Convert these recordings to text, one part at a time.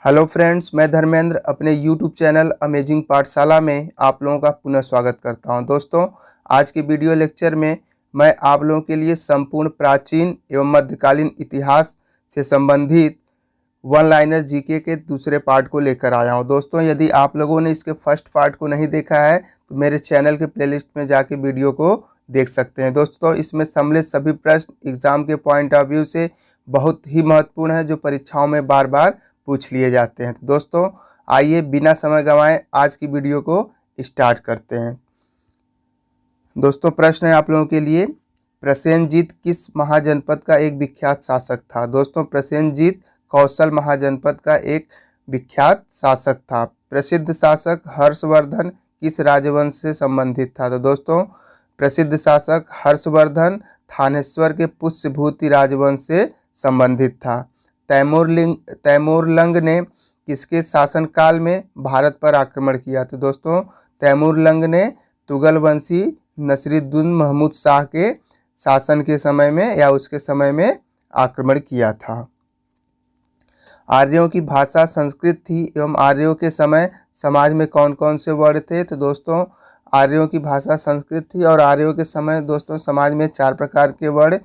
Hello friends, मैं धर्मेंद्र अपने YouTube channel amazing पाठशाला में आप लोगों का पुनः स्वागत करता हूं। दोस्तों, आज के वीडियो लेक्चर में मैं आप लोगों के लिए संपूर्ण प्राचीन एवं मध्यकालीन इतिहास से संबंधित वन लाइनर जीके के दूसरे पार्ट को लेकर आया हूं। दोस्तों, यदि आप लोगों ने इसके फर्स्ट पार्ट को नहीं देखा है तो मेरे चैनल के प्लेलिस्ट में जाके वीडियो को देख सकते हैं। दोस्तों, इसमें सम्मिलित सभी प्रश्न एग्जाम के पॉइंट ऑफ व्यू से बहुत ही महत्वपूर्ण है, जो परीक्षाओं में बार बार पूछ लिए जाते हैं। तो दोस्तों, आइए बिना समय गंवाए आज की वीडियो को स्टार्ट करते हैं। दोस्तों, प्रश्न है आप लोगों के लिए, प्रसेनजीत किस महाजनपद का एक विख्यात शासक था? दोस्तों, प्रसेनजीत कौशल महाजनपद का एक विख्यात शासक था। प्रसिद्ध शासक हर्षवर्धन किस राजवंश से संबंधित था? तो दोस्तों, प्रसिद्ध शासक हर्षवर्धन थानेश्वर के पुष्यभूति राजवंश से संबंधित था। तैमूरलंग ने किसके शासनकाल में भारत पर आक्रमण किया? तो दोस्तों, तैमूरलंग ने तुगल वंशी नसीरुद्दीन महमूद शाह के शासन के समय में या उसके समय में आक्रमण किया था। आर्यों की भाषा संस्कृत थी एवं आर्यों के समय समाज में कौन कौन से वर्ण थे? तो दोस्तों, आर्यों की भाषा संस्कृत थी और आर्यों के समय दोस्तों समाज में 4 प्रकार के वर्ण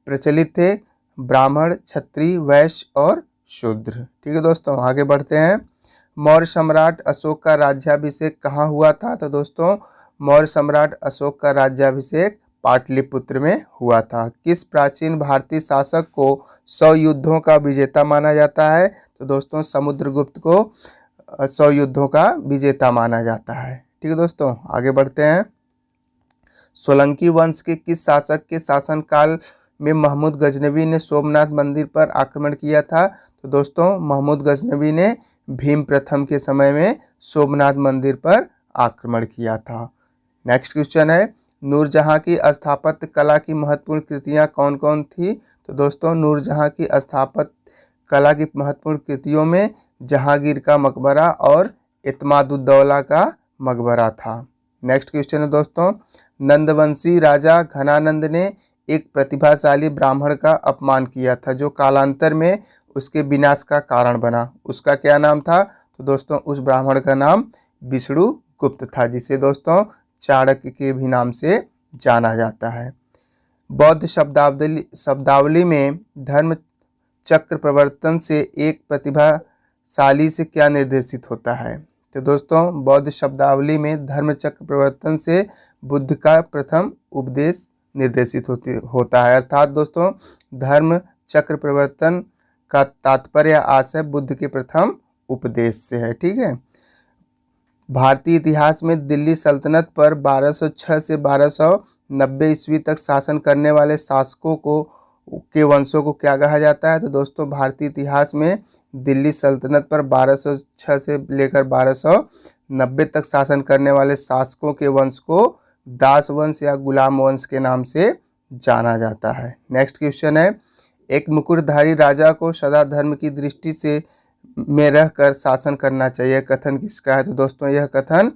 प्रचलित थे: ब्राह्मण, क्षत्रिय, वैश्य और शूद्र। ठीक है दोस्तों, आगे बढ़ते हैं। मौर्य सम्राट अशोक का राज्याभिषेक कहाँ हुआ था? तो दोस्तों, मौर्य सम्राट अशोक का राज्याभिषेक पाटलिपुत्र में हुआ था। किस प्राचीन भारतीय शासक को 100 युद्धों का विजेता माना जाता है? तो दोस्तों, समुद्रगुप्त को 100 युद्धों का विजेता माना जाता है। ठीक है दोस्तों, आगे बढ़ते हैं। सोलंकी वंश के किस शासक के शासनकाल में महमूद गजनवी ने सोमनाथ मंदिर पर आक्रमण किया था? तो दोस्तों, महमूद गजनवी ने भीम प्रथम के समय में सोमनाथ मंदिर पर आक्रमण किया था। नेक्स्ट क्वेश्चन है, नूरजहां की स्थापत्य कला की महत्वपूर्ण कृतियां कौन कौन थी? तो दोस्तों, नूरजहां की स्थापत्य कला की महत्वपूर्ण कृतियों में जहांगीर का मकबरा और इत्मादुद्दौला का मकबरा था। नेक्स्ट क्वेश्चन है दोस्तों, नंदवंशी राजा घनानंद ने एक प्रतिभाशाली ब्राह्मण का अपमान किया था, जो कालांतर में उसके विनाश का कारण बना। उसका क्या नाम था? तो दोस्तों, उस ब्राह्मण का नाम विष्णुगुप्त था, जिसे दोस्तों चाणक्य के भी नाम से जाना जाता है। बौद्ध शब्दावली में धर्म चक्र प्रवर्तन से एक प्रतिभाशाली से क्या निर्देशित होता है? तो दोस्तों, बौद्ध शब्दावली में धर्म चक्र प्रवर्तन से बुद्ध का प्रथम उपदेश निर्देशित होता है। अर्थात दोस्तों, धर्म चक्र प्रवर्तन का तात्पर्य आशय बुद्ध के प्रथम उपदेश से है। ठीक है। भारतीय इतिहास में दिल्ली सल्तनत पर 1206 से 1290 ईस्वी तक शासन करने वाले शासकों के वंशों को क्या कहा जाता है? तो दोस्तों, भारतीय इतिहास में दिल्ली सल्तनत पर 1206 से लेकर 1290 तक शासन करने वाले शासकों के वंश को दास वंश या गुलाम वंश के नाम से जाना जाता है। नेक्स्ट क्वेश्चन है, एक मुकुटधारी राजा को सदा धर्म की दृष्टि से में रहकर शासन करना चाहिए, कथन किसका है? तो दोस्तों, यह कथन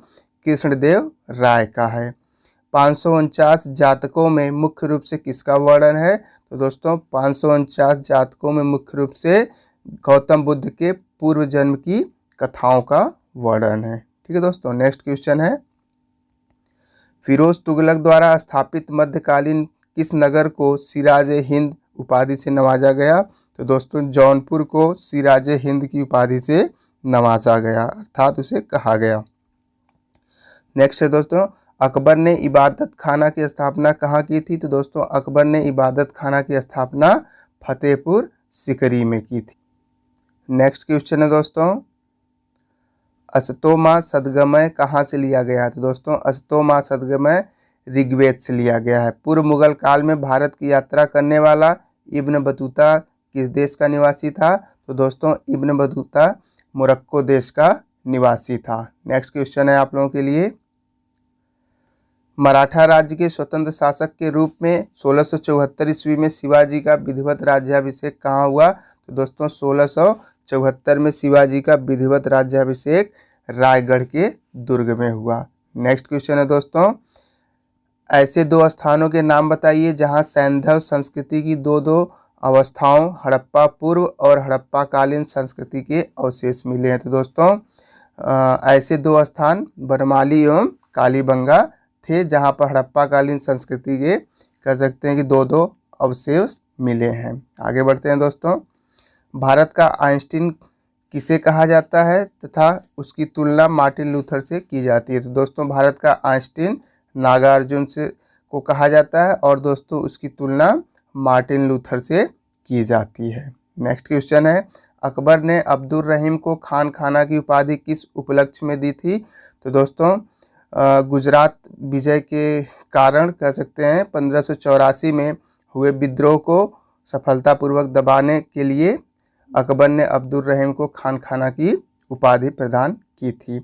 कृष्णदेव राय का है। 549 जातकों में मुख्य रूप से किसका वर्णन है? तो दोस्तों, 549 जातकों में मुख्य रूप से गौतम बुद्ध के पूर्व जन्म की कथाओं का वर्णन है। ठीक है दोस्तों, नेक्स्ट क्वेश्चन है, फिरोज तुगलक द्वारा स्थापित मध्यकालीन किस नगर को सिराज-ए-हिंद उपाधि से नवाजा गया? तो दोस्तों, जौनपुर को सिराज-ए-हिंद की उपाधि से नवाजा गया, अर्थात उसे कहा गया। नेक्स्ट है दोस्तों, अकबर ने इबादत खाना की स्थापना कहाँ की थी? तो दोस्तों, अकबर ने इबादत खाना की स्थापना फतेहपुर सीकरी में की थी। नेक्स्ट क्वेश्चन है दोस्तों, अश्तो मा सद्गमय कहाँ से लिया गया है? तो दोस्तों, अश्तो मा सद्गमय ऋग्वेद से लिया गया है। पूर्व मुगल काल में भारत की यात्रा करने वाला इब्न बतूता किस देश का निवासी था? तो दोस्तों, इब्न बतूता मोरक्को देश का निवासी था। नेक्स्ट क्वेश्चन है आप लोगों के लिए, मराठा राज्य के स्वतंत्र शासक के रूप में 1674 ईस्वी में शिवाजी का विधिवत राज्याभिषेक कहाँ हुआ? तो दोस्तों, 1674 में शिवाजी का विधिवत राज्याभिषेक रायगढ़ के दुर्ग में हुआ। नेक्स्ट क्वेश्चन है दोस्तों, ऐसे 2 स्थानों के नाम बताइए जहां सैंधव संस्कृति की दो अवस्थाओं, हड़प्पा पूर्व और हड़प्पा कालीन संस्कृति के अवशेष मिले हैं। तो दोस्तों ऐसे दो स्थान बरमाली एवं कालीबंगा थे जहां पर हड़प्पा कालीन संस्कृति के कह सकते हैं कि दो दो अवशेष मिले हैं। आगे बढ़ते हैं दोस्तों। भारत का आइंस्टीन किसे कहा जाता है तथा उसकी तुलना मार्टिन लूथर से की जाती है। तो दोस्तों भारत का आइंस्टीन नागार्जुन से को कहा जाता है और दोस्तों उसकी तुलना मार्टिन लूथर से की जाती है। नेक्स्ट क्वेश्चन है, अकबर ने अब्दुल रहीम को खान खाना की उपाधि किस उपलक्ष्य में दी थी। तो दोस्तों गुजरात विजय के कारण कह सकते हैं 1584 में हुए विद्रोह को सफलतापूर्वक दबाने के लिए अकबर ने अब्दुल रहीम को खान खाना की उपाधि प्रदान की थी।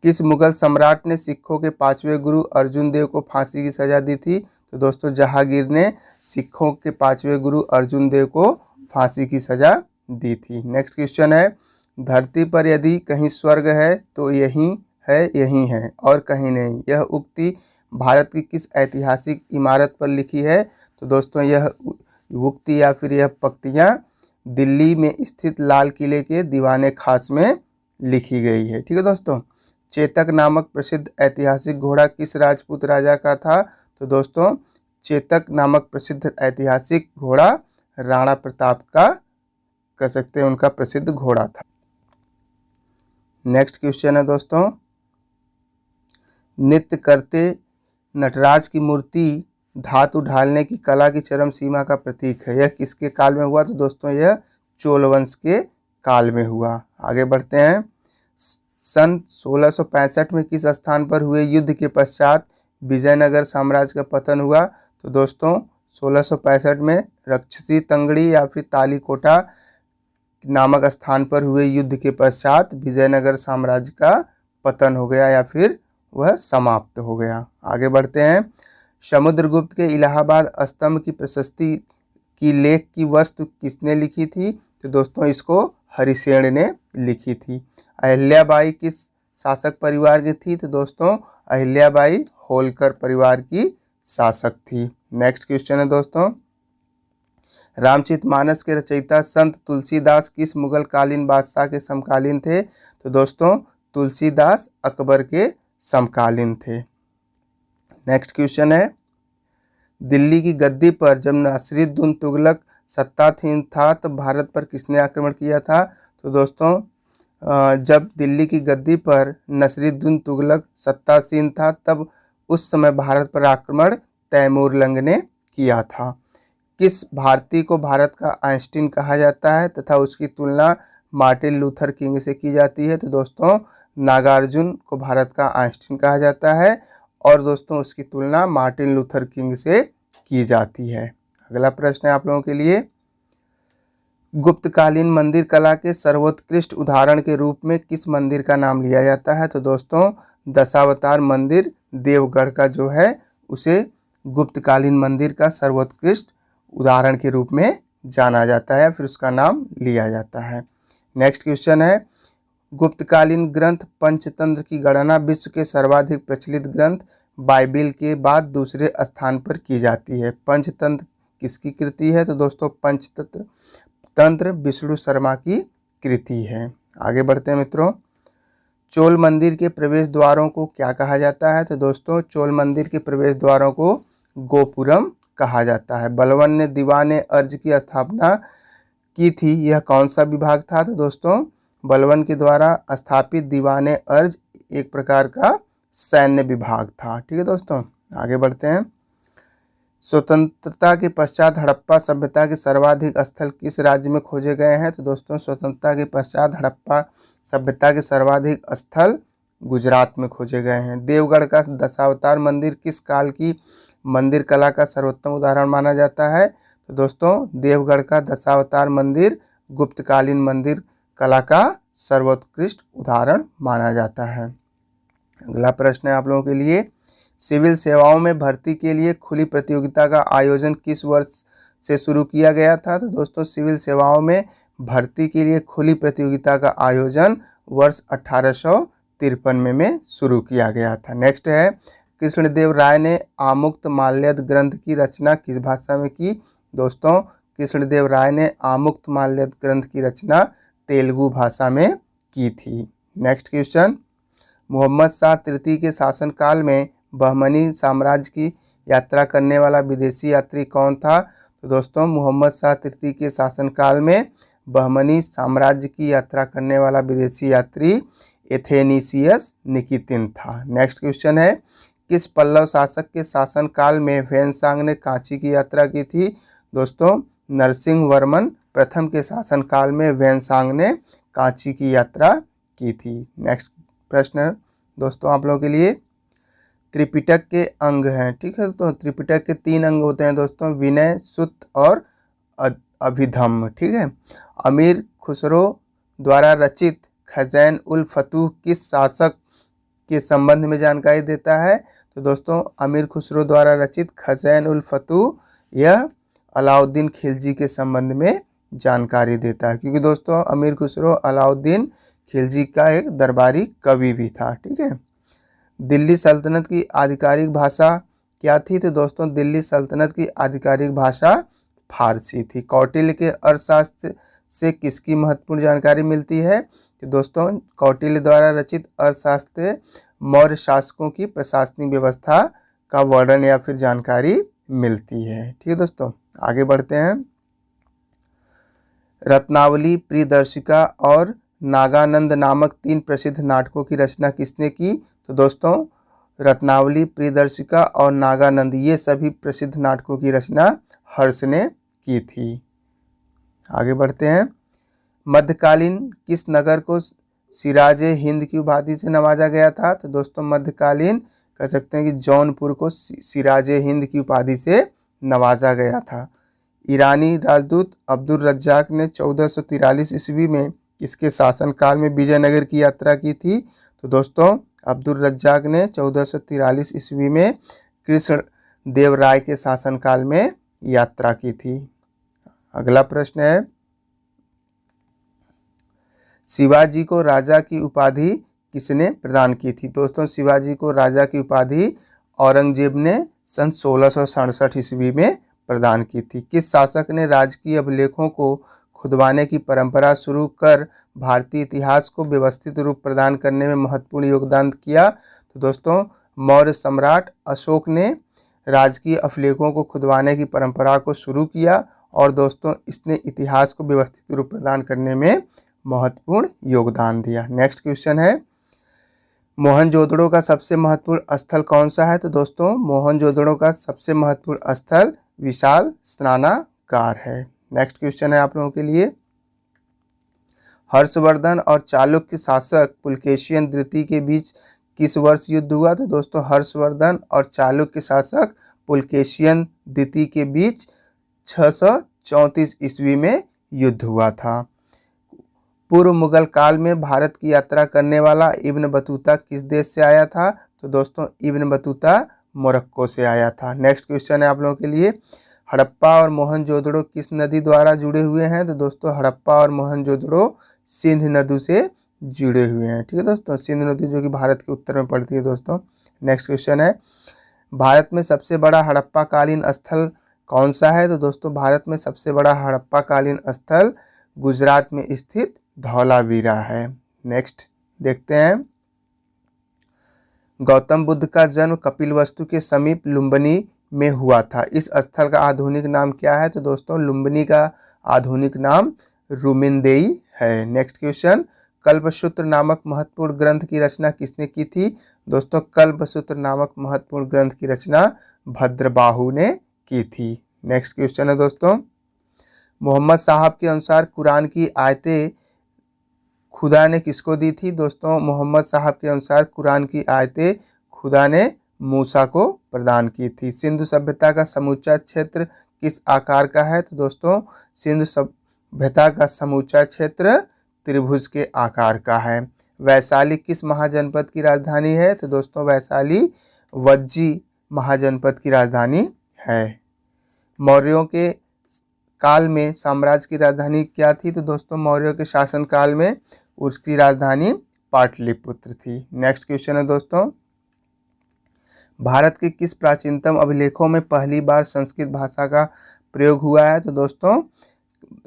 किस मुगल सम्राट ने सिखों के 5वें गुरु अर्जुन देव को फांसी की सजा दी थी। तो दोस्तों जहांगीर ने सिखों के 5वें गुरु अर्जुन देव को फांसी की सजा दी थी। नेक्स्ट क्वेश्चन है, धरती पर यदि कहीं स्वर्ग है तो यही है और कहीं नहीं। यह उक्ति भारत की किस ऐतिहासिक इमारत पर लिखी है। तो दोस्तों यह उक्ति या फिर यह पंक्तियाँ दिल्ली में स्थित लाल किले के दीवाने खास में लिखी गई है। ठीक है दोस्तों। चेतक नामक प्रसिद्ध ऐतिहासिक घोड़ा किस राजपूत राजा का था। तो दोस्तों चेतक नामक प्रसिद्ध ऐतिहासिक घोड़ा राणा प्रताप का कह सकते हैं उनका प्रसिद्ध घोड़ा था। नेक्स्ट क्वेश्चन है दोस्तों, नृत्य करते नटराज की मूर्ति धातु ढालने की कला की चरम सीमा का प्रतीक है। यह किसके काल में हुआ। तो दोस्तों यह चोल वंश के काल में हुआ। आगे बढ़ते हैं। सन 1665 में किस स्थान पर हुए युद्ध के पश्चात विजयनगर साम्राज्य का पतन हुआ। तो दोस्तों 1665 में रक्षसी तंगड़ी या फिर तालीकोटा नामक स्थान पर हुए युद्ध के पश्चात विजयनगर साम्राज्य का पतन हो गया या फिर वह समाप्त हो गया। आगे बढ़ते हैं। समुद्रगुप्त के इलाहाबाद स्तंभ की प्रशस्ति की लेख की वस्तु किसने लिखी थी। तो दोस्तों इसको हरिसेन ने लिखी थी। अहिल्याबाई किस शासक परिवार की थी। तो दोस्तों अहिल्याबाई होलकर परिवार की शासक थी। नेक्स्ट क्वेश्चन है दोस्तों, रामचरितमानस के रचयिता संत तुलसीदास किस मुगल कालीन बादशाह के समकालीन थे। तो दोस्तों तुलसीदास अकबर के समकालीन थे। नेक्स्ट क्वेश्चन है, दिल्ली की गद्दी पर जब नसीरुद्दौला तुगलक सत्तासीन था तब भारत पर किसने आक्रमण किया था। तो दोस्तों जब दिल्ली की गद्दी पर नसीरुद्दौला तुगलक सत्तासीन था तब उस समय भारत पर आक्रमण तैमूर लंग ने किया था। किस भारतीय को भारत का आइंस्टीन कहा जाता है तथा उसकी तुलना मार्टिन लूथर किंग से की जाती है। तो दोस्तों नागार्जुन को भारत का आइंस्टीन कहा जाता है और दोस्तों उसकी तुलना मार्टिन लूथर किंग से की जाती है। अगला प्रश्न है आप लोगों के लिए, गुप्तकालीन मंदिर कला के सर्वोत्कृष्ट उदाहरण के रूप में किस मंदिर का नाम लिया जाता है। तो दोस्तों दशावतार मंदिर देवगढ़ का जो है उसे गुप्तकालीन मंदिर का सर्वोत्कृष्ट उदाहरण के रूप में जाना जाता है, फिर उसका नाम लिया जाता है। नेक्स्ट क्वेश्चन है, गुप्तकालीन ग्रंथ पंचतंत्र की गणना विश्व के सर्वाधिक प्रचलित ग्रंथ बाइबिल के बाद दूसरे स्थान पर की जाती है। पंचतंत्र किसकी कृति है। तो दोस्तों पंचतंत्र विष्णु शर्मा की कृति है। आगे बढ़ते हैं मित्रों, चोल मंदिर के प्रवेश द्वारों को क्या कहा जाता है। तो दोस्तों चोल मंदिर के प्रवेश द्वारों को गोपुरम कहा जाता है। बलबन ने दीवाने अर्ज की स्थापना की थी, यह कौन सा विभाग था। तो दोस्तों बलबन के द्वारा स्थापित दीवाने अर्ज एक प्रकार का सैन्य विभाग था। ठीक है दोस्तों। आगे बढ़ते हैं, स्वतंत्रता के पश्चात हड़प्पा सभ्यता के सर्वाधिक स्थल किस राज्य में खोजे गए हैं। तो दोस्तों स्वतंत्रता के पश्चात हड़प्पा सभ्यता के सर्वाधिक स्थल गुजरात में खोजे गए हैं। देवगढ़ का दशावतार मंदिर किस काल की मंदिर कला का सर्वोत्तम उदाहरण माना जाता है। तो दोस्तों देवगढ़ का दशावतार मंदिर गुप्तकालीन मंदिर कला का सर्वोत्कृष्ट उदाहरण माना जाता है। अगला प्रश्न है आप लोगों के लिए, सिविल सेवाओं में भर्ती के लिए खुली प्रतियोगिता का आयोजन किस वर्ष से शुरू किया गया था। तो दोस्तों सिविल सेवाओं में भर्ती के लिए खुली प्रतियोगिता का आयोजन वर्ष 1853 में शुरू किया गया था। नेक्स्ट है, कृष्णदेव राय ने आमुक्त माल्यद ग्रंथ की रचना किस भाषा में की। दोस्तों कृष्णदेव राय ने आमुक्तमाल्य ग्रंथ की रचना तेलुगु भाषा में की थी। नेक्स्ट क्वेश्चन, मोहम्मद शाह तृतीय के शासनकाल में बहमनी साम्राज्य की यात्रा करने वाला विदेशी यात्री कौन था? तो दोस्तों मोहम्मद शाह तृतीय के शासनकाल में बहमनी साम्राज्य की यात्रा करने वाला विदेशी यात्री एथेनीसियस निकितिन था। नेक्स्ट क्वेश्चन है, किस पल्लव शासक के शासनकाल में ह्वेनसांग ने कांची की यात्रा की थी? दोस्तों नरसिंह वर्मन प्रथम के शासनकाल में ह्वेनसांग ने कांची की यात्रा की थी। नेक्स्ट प्रश्न दोस्तों आप लोगों के लिए, त्रिपिटक के अंग हैं, ठीक है। तो त्रिपिटक के 3 अंग होते हैं दोस्तों, विनय, सुत्त और अभिधम्म, ठीक है। अमीर खुसरो द्वारा रचित खज़ैन उल फतूह किस शासक के संबंध में जानकारी देता है? तो दोस्तों अमीर खुसरो द्वारा रचित खज़ैन उल फतूह यह अलाउद्दीन खिलजी के संबंध में जानकारी देता है, क्योंकि दोस्तों अमीर खुसरो अलाउद्दीन खिलजी का एक दरबारी कवि भी था, ठीक है। दिल्ली सल्तनत की आधिकारिक भाषा क्या थी? तो दोस्तों दिल्ली सल्तनत की आधिकारिक भाषा फारसी थी। कौटिल्य के अर्थशास्त्र से किसकी महत्वपूर्ण जानकारी मिलती है? तो दोस्तों कौटिल्य द्वारा रचित अर्थशास्त्र मौर्य शासकों की प्रशासनिक व्यवस्था का वर्णन या फिर जानकारी मिलती है, ठीक है दोस्तों। आगे बढ़ते हैं, रत्नावली, प्रियदर्शिका और नागानंद नामक 3 प्रसिद्ध नाटकों की रचना किसने की? तो दोस्तों रत्नावली, प्रियदर्शिका और नागानंद ये सभी प्रसिद्ध नाटकों की रचना हर्ष ने की थी। आगे बढ़ते हैं, मध्यकालीन किस नगर को सिराजे हिंद की उपाधि से नवाजा गया था? तो दोस्तों मध्यकालीन कह सकते हैं कि जौनपुर को सिराजे हिंद की उपाधि से नवाजा गया था। ईरानी राजदूत अब्दुल रज्जाक ने 1443 ईस्वी में इसके शासनकाल में विजयनगर की यात्रा की थी? तो दोस्तों अब्दुल रज्जाक ने 1443 ईस्वी में कृष्ण देव राय के शासनकाल में यात्रा की थी। अगला प्रश्न है, शिवाजी को राजा की उपाधि किसने प्रदान की थी? दोस्तों शिवाजी को राजा की उपाधि औरंगजेब ने सन 1667 ईस्वी में प्रदान की थी। किस शासक ने राजकीय अभिलेखों को खुदवाने की परंपरा शुरू कर भारतीय इतिहास को व्यवस्थित रूप प्रदान करने में महत्वपूर्ण योगदान किया? तो दोस्तों मौर्य सम्राट अशोक ने राजकीय अभिलेखों को खुदवाने की परंपरा को शुरू किया और दोस्तों इसने इतिहास को व्यवस्थित रूप प्रदान करने में महत्वपूर्ण योगदान दिया। नेक्स्ट क्वेश्चन है, मोहनजोदड़ो का सबसे महत्वपूर्ण स्थल कौन सा है? तो दोस्तों मोहनजोदड़ो का सबसे महत्वपूर्ण स्थल विशाल स्नानागार है। नेक्स्ट क्वेश्चन है आप लोगों के लिए, हर्षवर्धन और चालुक्य शासक पुलकेशियन द्वितीय के बीच किस वर्ष युद्ध हुआ? तो दोस्तों हर्षवर्धन और चालुक्य शासक पुलकेशियन द्वितीय के बीच 634 ईस्वी में युद्ध हुआ था। पूर्व मुगल काल में भारत की यात्रा करने वाला इब्न बतूता किस देश से आया था? तो दोस्तों इब्न बतूता मोरक्को से आया था। नेक्स्ट क्वेश्चन है आप लोगों के लिए, हड़प्पा और मोहनजोदड़ो किस नदी द्वारा जुड़े हुए हैं? तो दोस्तों हड़प्पा और मोहनजोदड़ो सिंध नदी से जुड़े हुए हैं, ठीक है दोस्तों। सिंध नदी जो कि भारत के उत्तर में पड़ती है दोस्तों। नेक्स्ट क्वेश्चन है, भारत में सबसे बड़ा हड़प्पा कालीन स्थल कौन सा है? तो दोस्तों भारत में सबसे बड़ा हड़प्पा कालीन स्थल गुजरात में स्थित धौलावीरा है। नेक्स्ट देखते हैं, गौतम बुद्ध का जन्म कपिलवस्तु के समीप लुम्बिनी में हुआ था। इस स्थल का आधुनिक नाम क्या है? तो दोस्तों लुम्बिनी का आधुनिक नाम रुमिनदेई है। नेक्स्ट क्वेश्चन, कल्पसूत्र नामक महत्वपूर्ण ग्रंथ की रचना किसने की थी? दोस्तों कल्पसूत्र नामक महत्वपूर्ण ग्रंथ की रचना भद्रबाहु ने की थी। नेक्स्ट क्वेश्चन है दोस्तों, मोहम्मद साहब के अनुसार कुरान की आयतें खुदा ने किसको दी थी? दोस्तों मोहम्मद साहब के अनुसार कुरान की आयतें खुदा ने मूसा को प्रदान की थी। सिंधु सभ्यता का समूचा क्षेत्र किस आकार का है? तो दोस्तों सिंधु सभ्यता का समूचा क्षेत्र त्रिभुज के आकार का है। वैशाली किस महाजनपद की राजधानी है? तो दोस्तों वैशाली वज्जी महाजनपद की राजधानी है। मौर्यों के काल में साम्राज्य की राजधानी क्या थी? तो दोस्तों मौर्यों के शासन काल में उसकी राजधानी पाटलिपुत्र थी। नेक्स्ट क्वेश्चन है दोस्तों, भारत के किस प्राचीनतम अभिलेखों में पहली बार संस्कृत भाषा का प्रयोग हुआ है? तो दोस्तों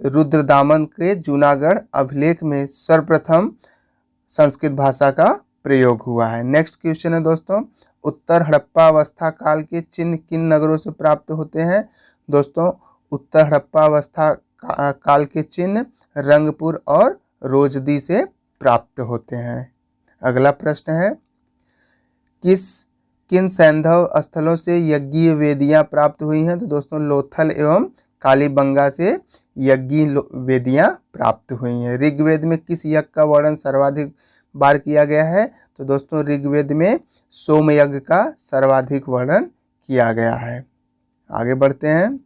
रुद्रदामन के जूनागढ़ अभिलेख में सर्वप्रथम संस्कृत भाषा का प्रयोग हुआ है। नेक्स्ट क्वेश्चन है दोस्तों, उत्तर हड़प्पा अवस्था काल के चिन्ह किन नगरों से प्राप्त होते हैं? दोस्तों उत्तर हड़प्पा अवस्था काल के चिन्ह रंगपुर और रोजदी से प्राप्त होते हैं। अगला प्रश्न है, किन सैंधव स्थलों से यज्ञीय वेदियां प्राप्त हुई हैं? तो दोस्तों लोथल एवं कालीबंगा से यज्ञीय वेदियां प्राप्त हुई हैं। ऋग्वेद में किस यज्ञ का वर्णन सर्वाधिक बार किया गया है? तो दोस्तों ऋग्वेद में सोमयज्ञ का सर्वाधिक वर्णन किया गया है। आगे बढ़ते हैं,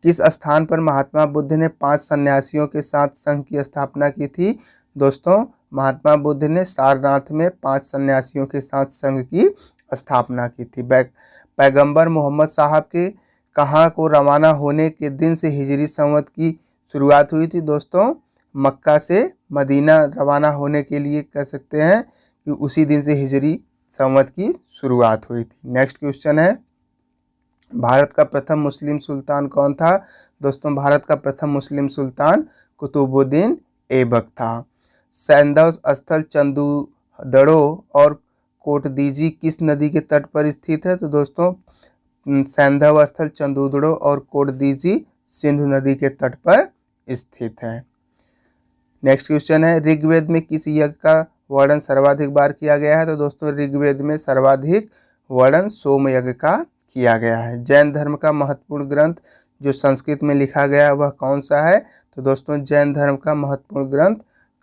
किस स्थान पर महात्मा बुद्ध ने 5 सन्यासियों के साथ संघ की स्थापना की थी? दोस्तों महात्मा बुद्ध ने सारनाथ में 5 सन्यासियों के साथ संघ की स्थापना की थी। पैगंबर मोहम्मद साहब के कहाँ को रवाना होने के दिन से हिजरी संवत की शुरुआत हुई थी? दोस्तों मक्का से मदीना रवाना होने के लिए कह सकते हैं कि उसी दिन से हिजरी संवत की शुरुआत हुई थी। नेक्स्ट क्वेश्चन है, भारत का प्रथम मुस्लिम सुल्तान कौन था? दोस्तों भारत का प्रथम मुस्लिम सुल्तान कुतुबुद्दीन ऐबक था। सैंधव स्थल चंदूदड़ो और कोटदीजी किस नदी के तट पर स्थित है? तो दोस्तों सैंधव स्थल चंदूदड़ो और कोटदीजी सिंधु नदी के तट पर स्थित है। नेक्स्ट क्वेश्चन है, ऋग्वेद में किस यज्ञ का वर्णन सर्वाधिक बार किया गया है? तो दोस्तों ऋग्वेद में सर्वाधिक वर्णन सोम यज्ञ का किया गया है। जैन धर्म का महत्वपूर्ण ग्रंथ जो संस्कृत में लिखा गया है वह कौन सा है? तो दोस्तों जैन धर्म का महत्वपूर्ण ग्रंथ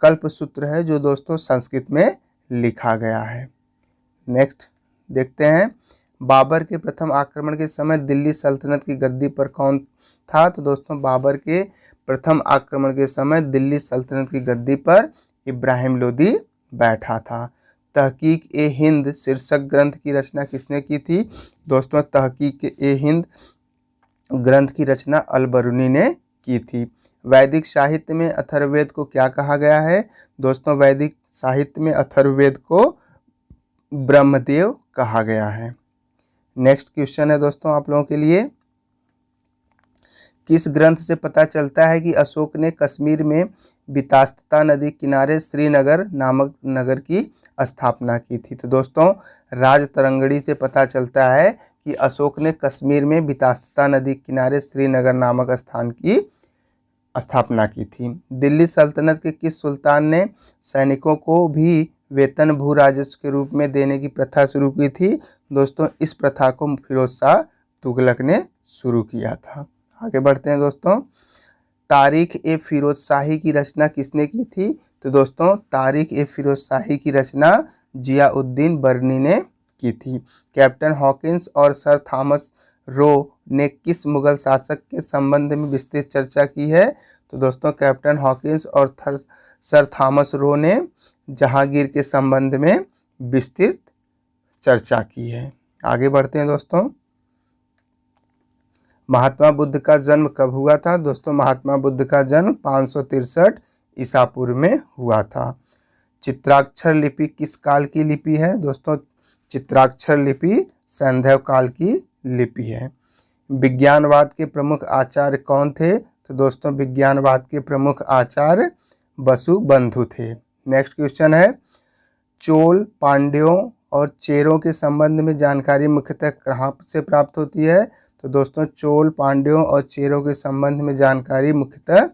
कल्पसूत्र है जो दोस्तों संस्कृत में लिखा गया है। नेक्स्ट देखते हैं, बाबर के प्रथम आक्रमण के समय दिल्ली सल्तनत की गद्दी पर कौन था? तो दोस्तों बाबर के प्रथम आक्रमण के समय दिल्ली सल्तनत की गद्दी पर इब्राहिम लोदी बैठा था। तहकीक ए हिंद शीर्षक ग्रंथ की रचना किसने की थी? दोस्तों तहकीक ए हिंद ग्रंथ की रचना अल-बरूनी ने की थी। वैदिक साहित्य में अथर्ववेद को क्या कहा गया है? दोस्तों वैदिक साहित्य में अथर्ववेद को ब्रह्मदेव कहा गया है। नेक्स्ट क्वेश्चन है दोस्तों आप लोगों के लिए, किस ग्रंथ से पता चलता है कि अशोक ने कश्मीर में बितास्ता नदी किनारे श्रीनगर नामक नगर की स्थापना की थी? तो दोस्तों राजतरंगड़ी से पता चलता है कि अशोक ने कश्मीर में बितास्ता नदी किनारे श्रीनगर नामक स्थान की स्थापना की थी। दिल्ली सल्तनत के किस सुल्तान ने सैनिकों को भी वेतन भू राजस्व के रूप में देने की प्रथा शुरू की थी? दोस्तों इस प्रथा को फिरोज शाह तुगलक ने शुरू किया था। आगे बढ़ते हैं दोस्तों, तारीख ए फिरोज शाही की रचना किसने की थी? तो दोस्तों तारीख ए फिरोज शाही की रचना जियाउद्दीन बर्नी ने की थी। कैप्टन हॉकिंस और सर थॉमस रो ने किस मुगल शासक के संबंध में विस्तृत चर्चा की है? तो दोस्तों कैप्टन हॉकिंस और सर थॉमस रो ने जहांगीर के संबंध में विस्तृत चर्चा की है। आगे बढ़ते हैं दोस्तों, महात्मा बुद्ध का जन्म कब हुआ था? दोस्तों महात्मा बुद्ध का जन्म 563 ईसा पूर्व में हुआ था। चित्राक्षर लिपि किस काल की लिपि है? दोस्तों चित्राक्षर लिपि सैंधव काल की लिपि है। विज्ञानवाद के प्रमुख आचार्य कौन थे? तो दोस्तों विज्ञानवाद के प्रमुख आचार्य वसुबंधु थे। नेक्स्ट क्वेश्चन है, चोल पांड्यों और चेरों के संबंध में जानकारी मुख्यतः कहाँ से प्राप्त होती है? तो दोस्तों चोल पांड्यों और चेरों के संबंध में जानकारी मुख्यतः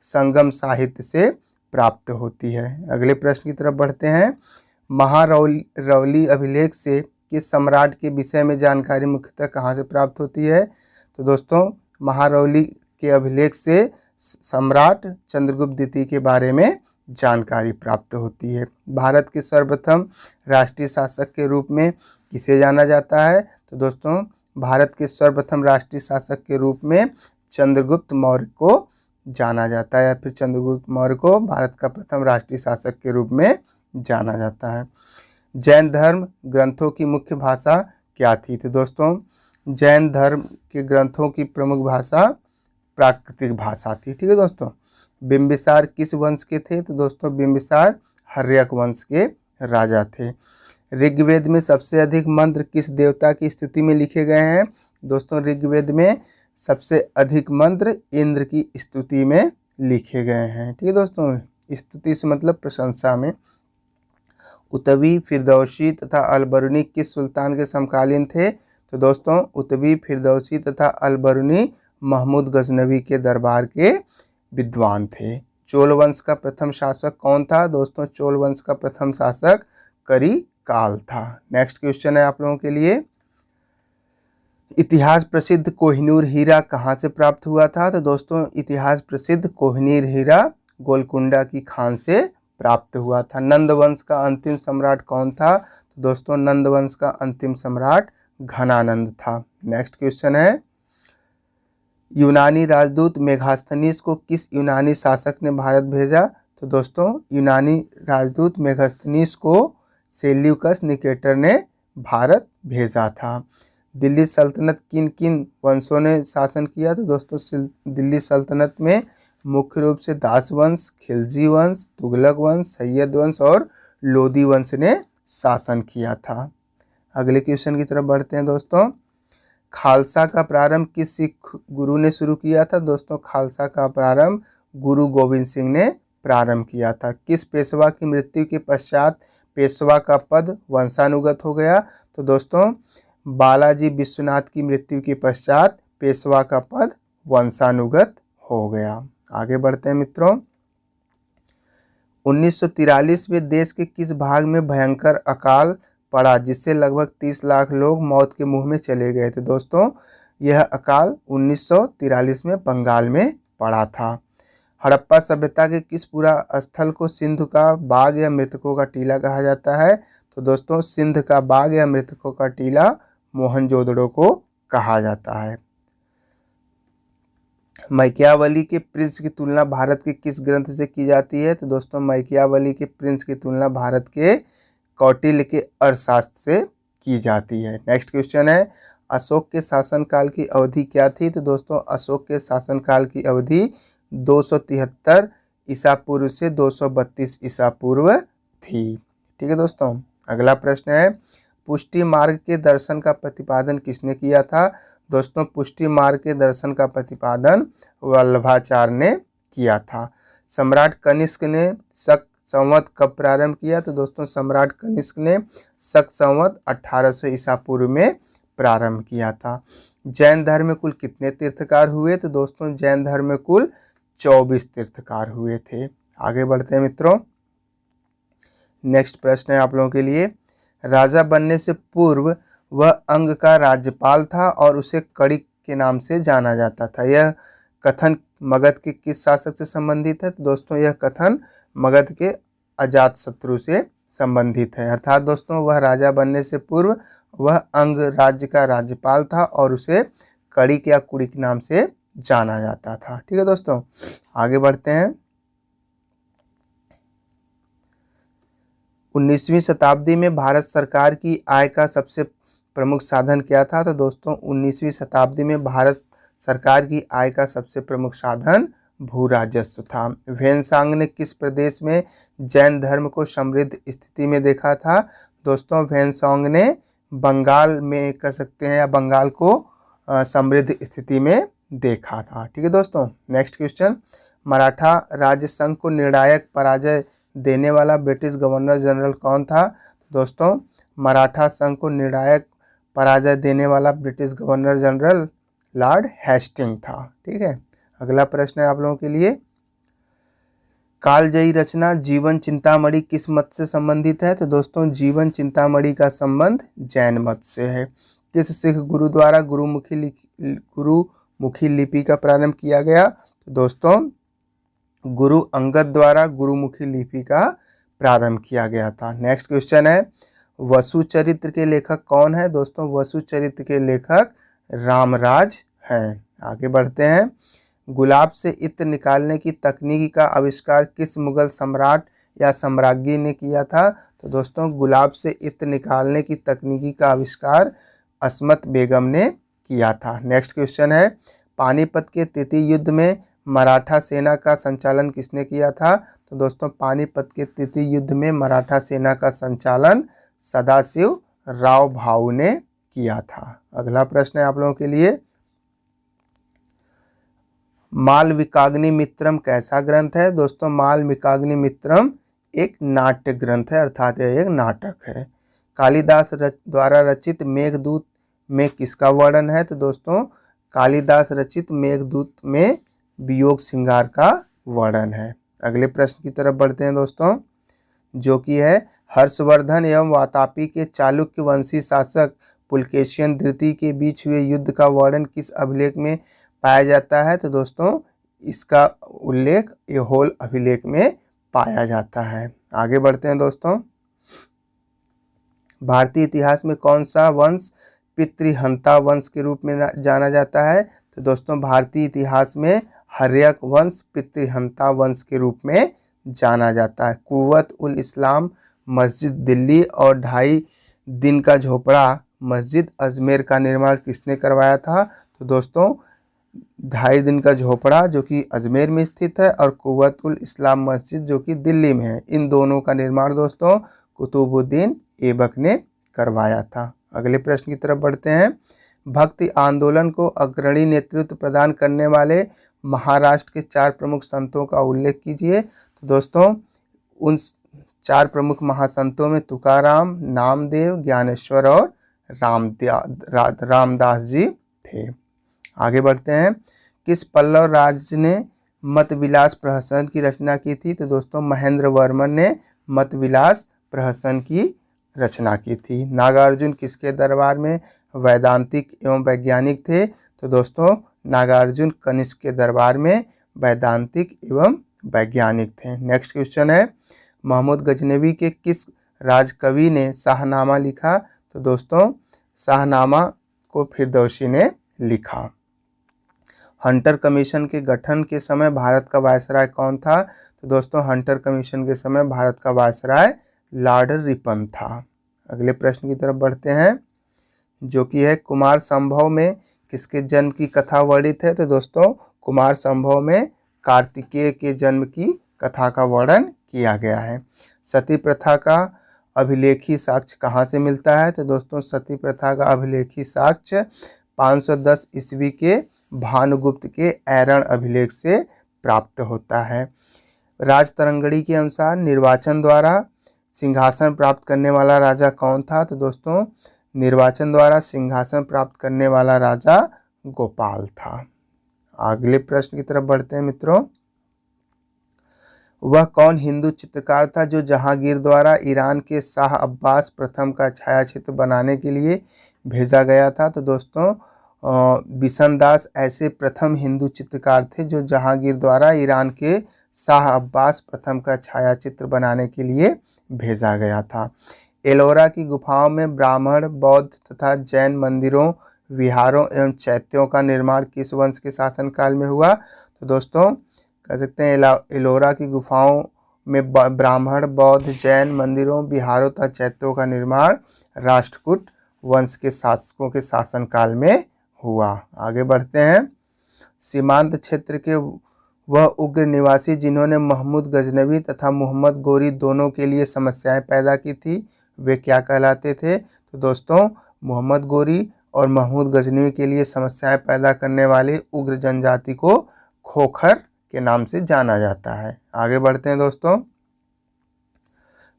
संगम साहित्य से प्राप्त होती है। अगले प्रश्न की तरफ बढ़ते हैं, महारौली अभिलेख से किस सम्राट के विषय में जानकारी मुख्यतः कहाँ से प्राप्त होती है? तो दोस्तों महारौली के अभिलेख से सम्राट चंद्रगुप्त द्वितीय के बारे में जानकारी प्राप्त होती है। भारत के सर्वप्रथम राष्ट्रीय शासक के रूप में किसे जाना जाता है? तो दोस्तों भारत के सर्वप्रथम राष्ट्रीय शासक के रूप में चंद्रगुप्त मौर्य को जाना जाता है, या फिर चंद्रगुप्त मौर्य को भारत का प्रथम राष्ट्रीय शासक के रूप में जाना जाता है। जैन धर्म ग्रंथों की मुख्य भाषा क्या थी? तो दोस्तों जैन धर्म के ग्रंथों की प्रमुख भाषा प्राकृतिक भाषा थी। ठीक है दोस्तों, बिंबिसार किस वंश के थे? तो दोस्तों बिंबिसार हर्यक वंश के राजा थे। ऋग्वेद में सबसे अधिक मंत्र किस देवता की स्तुति में लिखे गए हैं? दोस्तों ऋग्वेद में सबसे अधिक मंत्र इंद्र की स्तुति में लिखे गए हैं। ठीक है दोस्तों, स्तुति से मतलब प्रशंसा में। उतबी, फिरदौसी तथा अलबरूनी किस सुल्तान के समकालीन थे? तो दोस्तों उतबी, फिरदौसी तथा अलबरूनी महमूद गजनवी के दरबार के विद्वान थे। चोल वंश का प्रथम शासक कौन था? दोस्तों चोल वंश का प्रथम शासक करिकाल था। नेक्स्ट क्वेश्चन है आप लोगों के लिए, इतिहास प्रसिद्ध कोहिनूर हीरा कहाँ से प्राप्त हुआ था? तो दोस्तों इतिहास प्रसिद्ध कोहिनूर हीरा गोलकुंडा की खान से प्राप्त हुआ था। नंद वंश का अंतिम सम्राट कौन था? तो दोस्तों नंद वंश का अंतिम सम्राट घनानंद था। नेक्स्ट क्वेश्चन है, यूनानी राजदूत मेगास्थनीस को किस यूनानी शासक ने भारत भेजा? तो दोस्तों यूनानी राजदूत मेगास्थनीस को सेल्यूकस निकेटर ने भारत भेजा था। दिल्ली सल्तनत किन किन वंशों ने शासन किया? तो दोस्तों दिल्ली सल्तनत में मुख्य रूप से दास वंश, खिलजी वंश, तुगलक वंश, सैयद वंश और लोदी वंश ने शासन किया था। अगले क्वेश्चन की तरफ बढ़ते हैं दोस्तों, खालसा का प्रारंभ किस सिख गुरु ने शुरू किया था? दोस्तों खालसा का प्रारंभ गुरु गोविंद सिंह ने प्रारंभ किया था। किस पेशवा की मृत्यु के पश्चात पेशवा का पद वंशानुगत हो गया? तो दोस्तों बालाजी विश्वनाथ की मृत्यु के पश्चात पेशवा का पद वंशानुगत हो गया। आगे बढ़ते हैं मित्रों, 1943 में देश के किस भाग में भयंकर अकाल पड़ा जिससे लगभग 30 लाख लोग मौत के मुंह में चले गए थे? दोस्तों यह अकाल 1943 में बंगाल में पड़ा था। हड़प्पा सभ्यता के किस पूरा स्थल को सिंधु का बाग या मृतकों का टीला कहा जाता है? तो दोस्तों सिंध का बाग या मृतकों का टीला मोहनजोदड़ो को कहा जाता है। मैकियावली के प्रिंस की तुलना भारत के किस ग्रंथ से की जाती है? तो दोस्तों मैकियावली के प्रिंस की तुलना भारत के कौटिल्य के अर्थशास्त्र से की जाती है। नेक्स्ट क्वेश्चन है, अशोक के शासनकाल की अवधि क्या थी? तो दोस्तों अशोक के शासनकाल की अवधि 273 ईसा पूर्व से 232 ईसा पूर्व थी। ठीक है दोस्तों, अगला प्रश्न है, पुष्टि मार्ग के दर्शन का प्रतिपादन किसने किया था? दोस्तों पुष्टि मार्ग के दर्शन का प्रतिपादन वल्लभाचार्य ने किया था। सम्राट कनिष्क ने शक संवत कब प्रारंभ किया? तो दोस्तों सम्राट कनिष्क ने शक संवत 1800 ईसा पूर्व में प्रारंभ किया था। जैन धर्म में कुल कितने तीर्थकार हुए? तो दोस्तों जैन धर्म में कुल 24 तीर्थकार हुए थे। आगे बढ़ते हैं मित्रों, नेक्स्ट प्रश्न है आप लोगों के लिए, राजा बनने से पूर्व वह अंग का राज्यपाल था और उसे कड़ी के नाम से जाना जाता था। यह कथन मगध के किस शासक से संबंधित है? तो दोस्तों यह कथन मगध के अजातशत्रु से संबंधित है। अर्थात दोस्तों वह राजा बनने से पूर्व वह अंग राज्य का राज्यपाल था और उसे कड़ी या कुड़ी के नाम से जाना जाता था। ठीक है दोस्तों, आगे बढ़ते हैं, 19वीं शताब्दी में भारत सरकार की आय का सबसे प्रमुख साधन क्या था? तो दोस्तों 19वीं शताब्दी में भारत सरकार की आय का सबसे प्रमुख साधन भू राजस्व था। वेनसांग ने किस प्रदेश में जैन धर्म को समृद्ध स्थिति में देखा था? दोस्तों वेनसांग ने बंगाल में कह सकते हैं या बंगाल को समृद्ध स्थिति में देखा था। ठीक है दोस्तों, नेक्स्ट क्वेश्चन, मराठा राज्य संघ को निर्णायक पराजय देने वाला ब्रिटिश गवर्नर जनरल कौन था? दोस्तों मराठा संघ को निर्णायक पराजय देने वाला British governor general Lord Hasting था। ठीक है, अगला प्रश्न है आप लोगों के लिए, कालजयी रचना जीवन चिंतामणि किस मत से संबंधित है? तो दोस्तों जीवन चिंतामणि का संबंध जैन मत से है। किस सिख गुरु द्वारा गुरुमुखी लिपि का प्रारंभ किया गया? तो दोस्तों गुरु अंगद द्वारा गुरुमुखी लिपि का प्रारंभ किया गया था। नेक्स्ट क्वेश्चन है, वसु चरित्र के लेखक कौन है? दोस्तों वसु चरित्र के लेखक रामराज हैं। आगे बढ़ते हैं, गुलाब से इत्र निकालने की तकनीक का आविष्कार किस मुगल सम्राट या सम्राज्ञी ने किया था? तो दोस्तों गुलाब से इत्र निकालने की तकनीकी का आविष्कार अस्मत बेगम ने किया था। नेक्स्ट क्वेश्चन है, पानीपत के तृतीय युद्ध में मराठा सेना का संचालन किसने किया था? तो दोस्तों पानीपत के तृतीय युद्ध में मराठा सेना का संचालन सदाशिव राव भाऊ ने किया था। अगला प्रश्न है आप लोगों के लिए, मालविकाग्निमित्रम कैसा ग्रंथ है? दोस्तों मालविकाग्निमित्रम एक नाट्य ग्रंथ है, अर्थात यह एक नाटक है। कालिदास द्वारा रचित मेघदूत में किसका वर्णन है? तो दोस्तों कालिदास रचित मेघदूत में वियोग श्रृंगार का वर्णन है। अगले प्रश्न की तरफ बढ़ते हैं दोस्तों, जो कि है हर्षवर्धन एवं वातापी के चालुक्य वंशी शासक पुलकेशिन द्वितीय के बीच हुए युद्ध का वर्णन किस अभिलेख में पाया जाता है? तो दोस्तों इसका उल्लेख ऐहोल अभिलेख में पाया जाता है। आगे बढ़ते हैं दोस्तों, भारतीय इतिहास में कौन सा वंश पितृहंता वंश के रूप में जाना जाता है? तो दोस्तों भारतीय इतिहास में हर्यक वंश पितृहंता वंश के रूप में जाना जाता है। कुव्वत उल इस्लाम मस्जिद दिल्ली और 2.5 दिन का झोपड़ा मस्जिद अजमेर का निर्माण किसने करवाया था? तो दोस्तों 2.5 दिन का झोपड़ा जो कि अजमेर में स्थित है और कुव्वत उल इस्लाम मस्जिद जो कि दिल्ली में है, इन दोनों का निर्माण दोस्तों कुतुबुद्दीन ऐबक ने करवाया था। अगले प्रश्न की तरफ बढ़ते हैं, भक्ति आंदोलन को अग्रणी नेतृत्व प्रदान करने वाले महाराष्ट्र के 4 प्रमुख संतों का उल्लेख कीजिए। तो दोस्तों उन 4 प्रमुख महासंतों में तुकाराम, नामदेव, ज्ञानेश्वर और रामदास जी थे। आगे बढ़ते हैं, किस पल्लव राज ने मतविलास प्रहसन की रचना की थी? तो दोस्तों महेंद्र वर्मन ने मतविलास प्रहसन की रचना की थी। नागार्जुन किसके दरबार में वैदांतिक एवं वैज्ञानिक थे? तो दोस्तों नागार्जुन कनिष्क के दरबार में वैदांतिक एवं वैज्ञानिक थे। नेक्स्ट क्वेश्चन है, महमूद गजनवी के किस राजकवि ने शाहनामा लिखा? तो दोस्तों शाहनामा को फिरदौसी ने लिखा। हंटर कमीशन के गठन के समय भारत का वायसराय कौन था? तो दोस्तों हंटर कमीशन के समय भारत का वायसराय लॉर्ड रिपन था। अगले प्रश्न की तरफ बढ़ते हैं, जो कि है कुमार संभव में किसके जन्म की कथा वर्णित है? तो दोस्तों कुमार संभव में कार्तिकेय के जन्म की कथा का वर्णन किया गया है। सती प्रथा का अभिलेखी साक्ष्य कहाँ से मिलता है? तो दोस्तों सती प्रथा का अभिलेखी साक्ष्य 510 ईस्वी के भानुगुप्त के ऐरण अभिलेख से प्राप्त होता है। राजतरंगड़ी के अनुसार निर्वाचन द्वारा सिंहासन प्राप्त करने वाला राजा कौन था? तो दोस्तों निर्वाचन द्वारा सिंहासन प्राप्त करने वाला राजा गोपाल था। अगले प्रश्न की तरफ बढ़ते हैं मित्रों, वह कौन हिंदू चित्रकार था जो जहांगीर द्वारा ईरान के शाह अब्बास प्रथम का छायाचित्र बनाने के लिए भेजा गया था? तो दोस्तों बिशनदास ऐसे प्रथम हिंदू चित्रकार थे जो जहांगीर द्वारा ईरान के शाह अब्बास प्रथम का छायाचित्र बनाने के लिए भेजा गया था। एलोरा की गुफाओं में ब्राह्मण, बौद्ध तथा जैन मंदिरों, विहारों एवं चैत्यों का निर्माण किस वंश के शासनकाल में हुआ? तो दोस्तों कह सकते हैं एलोरा की गुफाओं में ब्राह्मण, बौद्ध, जैन मंदिरों, विहारों तथा चैत्यों का निर्माण राष्ट्रकूट वंश के शासकों के शासनकाल में हुआ। आगे बढ़ते हैं, सीमांत क्षेत्र के वह उग्र निवासी जिन्होंने महमूद गजनवी तथा मोहम्मद गोरी दोनों के लिए समस्याएं पैदा की थी, वे क्या कहलाते थे? तो दोस्तों मोहम्मद गोरी और महमूद गजनवी के लिए समस्याएं पैदा करने वाले उग्र जनजाति को खोखर के नाम से जाना जाता है। आगे बढ़ते हैं दोस्तों,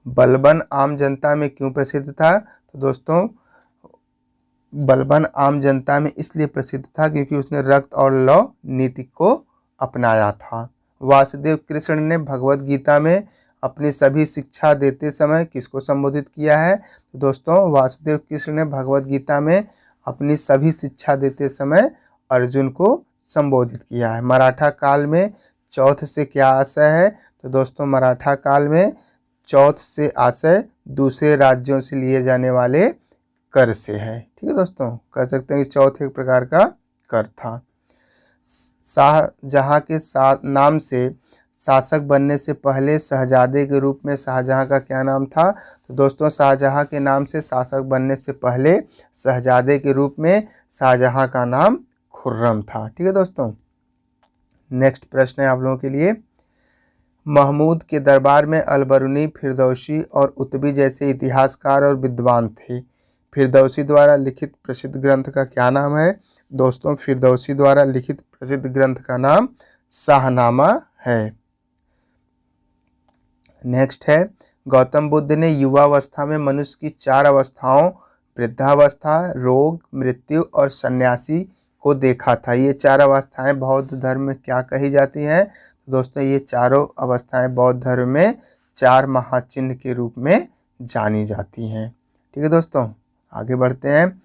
बलबन आम जनता में क्यों प्रसिद्ध था? तो दोस्तों बलबन आम जनता में इसलिए प्रसिद्ध था क्योंकि उसने रक्त और लौ नीति को अपनाया था। वासुदेव कृष्ण ने भगवत गीता में अपनी सभी शिक्षा देते समय किसको संबोधित किया है? तो दोस्तों वासुदेव कृष्ण ने भगवत गीता में अपनी सभी शिक्षा देते समय अर्जुन को संबोधित किया है। मराठा काल में चौथ से क्या आशय है? तो दोस्तों मराठा काल में चौथ से आशय दूसरे राज्यों से लिए जाने वाले कर से है। ठीक है दोस्तों, कह सकते हैं कि चौथ एक प्रकार का कर था। शाहजहां के नाम से शासक बनने से पहले शहजादे के रूप में शाहजहां का क्या नाम था? तो दोस्तों शाहजहां के नाम से शासक बनने से पहले शहजादे के रूप में शाहजहां का नाम खुर्रम था। ठीक है दोस्तों, नेक्स्ट प्रश्न है आप लोगों के लिए, महमूद के दरबार में अलबरूनी, फिरदौसी और उतबी जैसे इतिहासकार और विद्वान थे। फिरदौसी द्वारा लिखित प्रसिद्ध ग्रंथ का क्या नाम है? दोस्तों फिरदौसी द्वारा लिखित प्रसिद्ध ग्रंथ का नाम शाहनामा है। नेक्स्ट है, गौतम बुद्ध ने युवावस्था में मनुष्य की 4 अवस्थाओं वृद्धावस्था, रोग, मृत्यु और सन्यासी को देखा था। ये 4 अवस्थाएं बौद्ध धर्म में क्या कही जाती हैं? दोस्तों ये चारों अवस्थाएं बौद्ध धर्म में 4 महाचिन्ह के रूप में जानी जाती हैं। ठीक है दोस्तों, आगे बढ़ते हैं।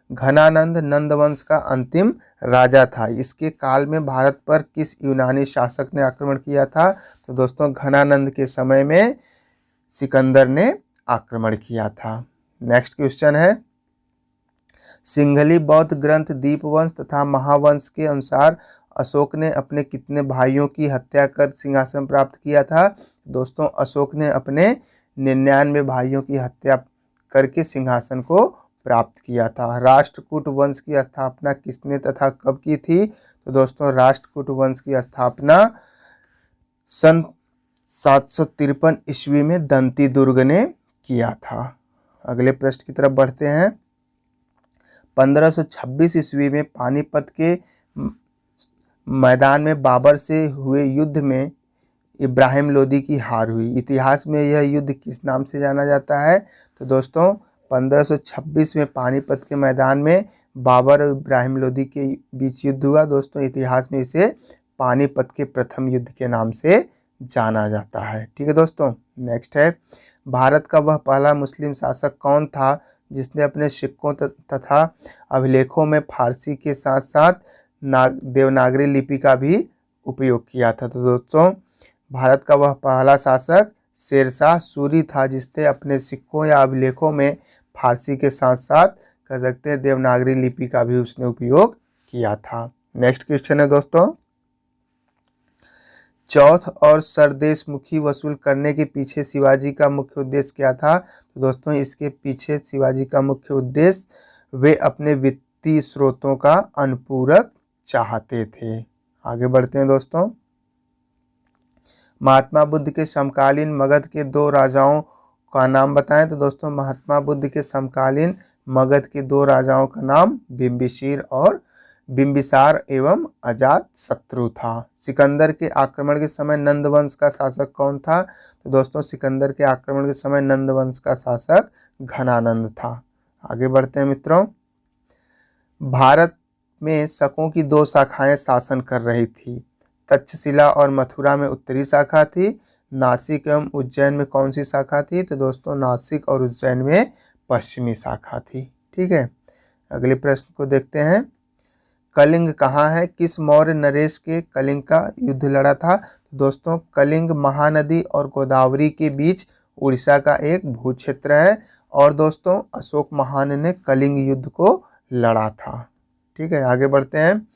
घनानंद नंदवंश का अंतिम राजा था। इसके काल में भारत पर किस यूनानी शासक ने आक्रमण किया था? तो दोस्तों घनानंद के समय में सिकंदर ने आक्रमण किया था। नेक्स्ट क्वेश्चन है, सिंघली बौद्ध ग्रंथ दीपवंश तथा महावंश के अनुसार अशोक ने अपने कितने भाइयों की हत्या कर सिंहासन प्राप्त किया था? दोस्तों अशोक ने अपने 99 भाइयों की हत्या करके सिंहासन को प्राप्त किया था। राष्ट्रकूट वंश की स्थापना किसने तथा कब की थी? तो दोस्तों राष्ट्रकूट वंश की स्थापना सन 753 ईस्वी में दंती दुर्ग ने किया था। अगले प्रश्न की तरफ बढ़ते हैं। 1526 ईस्वी में पानीपत के मैदान में बाबर से हुए युद्ध में इब्राहिम लोदी की हार हुई। इतिहास में यह युद्ध किस नाम से जाना जाता है? तो दोस्तों 1526 में पानीपत के मैदान में बाबर और इब्राहिम लोदी के बीच युद्ध हुआ। दोस्तों इतिहास में इसे पानीपत के प्रथम युद्ध के नाम से जाना जाता है। ठीक है दोस्तों, नेक्स्ट है, भारत का वह पहला मुस्लिम शासक कौन था जिसने अपने सिक्कों तथा अभिलेखों में फारसी के साथ साथ देवनागरी लिपि का भी उपयोग किया था? तो दोस्तों भारत का वह पहला शासक शेरशाह सूरी था जिसने अपने सिक्कों या अभिलेखों में फारसी के साथ साथ कह सकते हैं देवनागरी लिपि का भी उसने उपयोग किया था। नेक्स्ट क्वेश्चन है दोस्तों, चौथ और सरदेशमुखी वसूल करने के पीछे शिवाजी का मुख्य उद्देश्य क्या था? तो दोस्तों इसके पीछे शिवाजी का मुख्य उद्देश्य वे अपने वित्तीय स्रोतों का अनुपूरक चाहते थे। आगे बढ़ते हैं दोस्तों, महात्मा बुद्ध के समकालीन मगध के 2 राजाओं का नाम बताएं? तो दोस्तों महात्मा बुद्ध के समकालीन मगध के 2 राजाओं का नाम बिंबिसार एवं अजात शत्रु था। सिकंदर के आक्रमण के समय नंदवंश का शासक कौन था? तो दोस्तों सिकंदर के आक्रमण के समय नंदवंश का शासक घनानंद था। आगे बढ़ते हैं मित्रों, भारत में शकों की 2 शाखाएं शासन कर रही थी। तक्षशिला और मथुरा में उत्तरी शाखा थी। नासिक एवं उज्जैन में कौन सी शाखा थी? तो दोस्तों नासिक और उज्जैन में पश्चिमी शाखा थी। ठीक है, अगले प्रश्न को देखते हैं। कलिंग कहाँ है? किस मौर्य नरेश के कलिंग का युद्ध लड़ा था? तो दोस्तों कलिंग महानदी और गोदावरी के बीच उड़ीसा का एक भूक्षेत्र है और दोस्तों अशोक महान ने कलिंग युद्ध को लड़ा था। ठीक है, आगे बढ़ते हैं।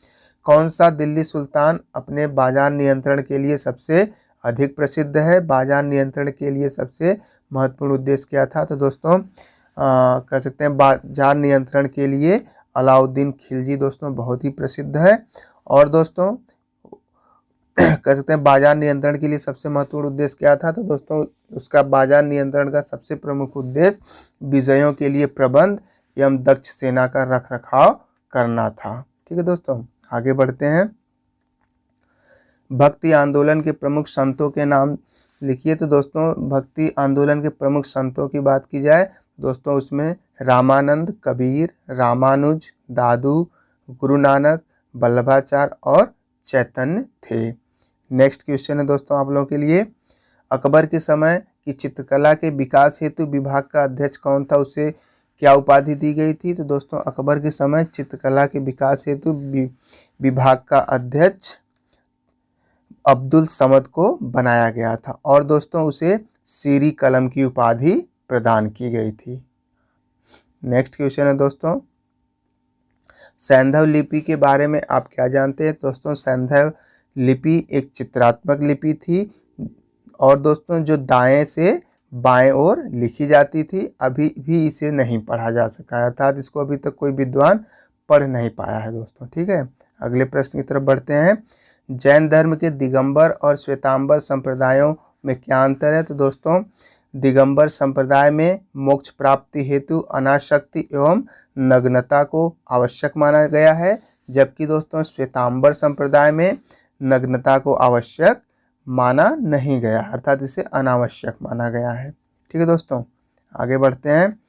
कौन सा दिल्ली सुल्तान अपने बाजार नियंत्रण के लिए सबसे अधिक प्रसिद्ध है? बाजार नियंत्रण के लिए सबसे महत्वपूर्ण उद्देश्य क्या था? तो दोस्तों कह सकते हैं बाजार नियंत्रण के लिए अलाउद्दीन खिलजी दोस्तों बहुत ही प्रसिद्ध है। और दोस्तों कह सकते हैं बाजार नियंत्रण के लिए सबसे महत्वपूर्ण उद्देश्य क्या था? तो दोस्तों उसका बाजार नियंत्रण का सबसे प्रमुख उद्देश्य विजयों के लिए प्रबंध एवं दक्ष सेना का रखरखाव करना था। ठीक है दोस्तों, आगे बढ़ते हैं। भक्ति आंदोलन के प्रमुख संतों के नाम लिखिए। तो दोस्तों भक्ति आंदोलन के प्रमुख संतों की बात की जाए दोस्तों उसमें रामानंद, कबीर, रामानुज, दादू, गुरु नानक, वल्लभाचार्य और चैतन्य थे। नेक्स्ट क्वेश्चन है दोस्तों आप लोगों के लिए, अकबर के समय की चित्रकला के विकास हेतु विभाग का अध्यक्ष कौन था? उसे क्या उपाधि दी गई थी? तो दोस्तों अकबर के समय चित्रकला के विकास हेतु विभाग का अध्यक्ष अब्दुल समद को बनाया गया था और दोस्तों उसे सीरी कलम की उपाधि प्रदान की गई थी। नेक्स्ट क्वेश्चन है दोस्तों, सैंधव लिपि के बारे में आप क्या जानते हैं? दोस्तों सैंधव लिपि एक चित्रात्मक लिपि थी और दोस्तों जो दाएं से बाएं ओर लिखी जाती थी, अभी भी इसे नहीं पढ़ा जा सका है, अर्थात इसको अभी तक कोई विद्वान पढ़ नहीं पाया है दोस्तों। ठीक है, अगले प्रश्न की तरफ बढ़ते हैं। जैन धर्म के दिगंबर और श्वेतांबर संप्रदायों में क्या अंतर है? तो दोस्तों दिगंबर संप्रदाय में मोक्ष प्राप्ति हेतु अनासक्ति एवं नग्नता को आवश्यक माना गया है, जबकि दोस्तों श्वेतांबर संप्रदाय में नग्नता को आवश्यक माना नहीं गया, अर्थात इसे अनावश्यक माना गया है। ठीक है दोस्तों, आगे बढ़ते हैं।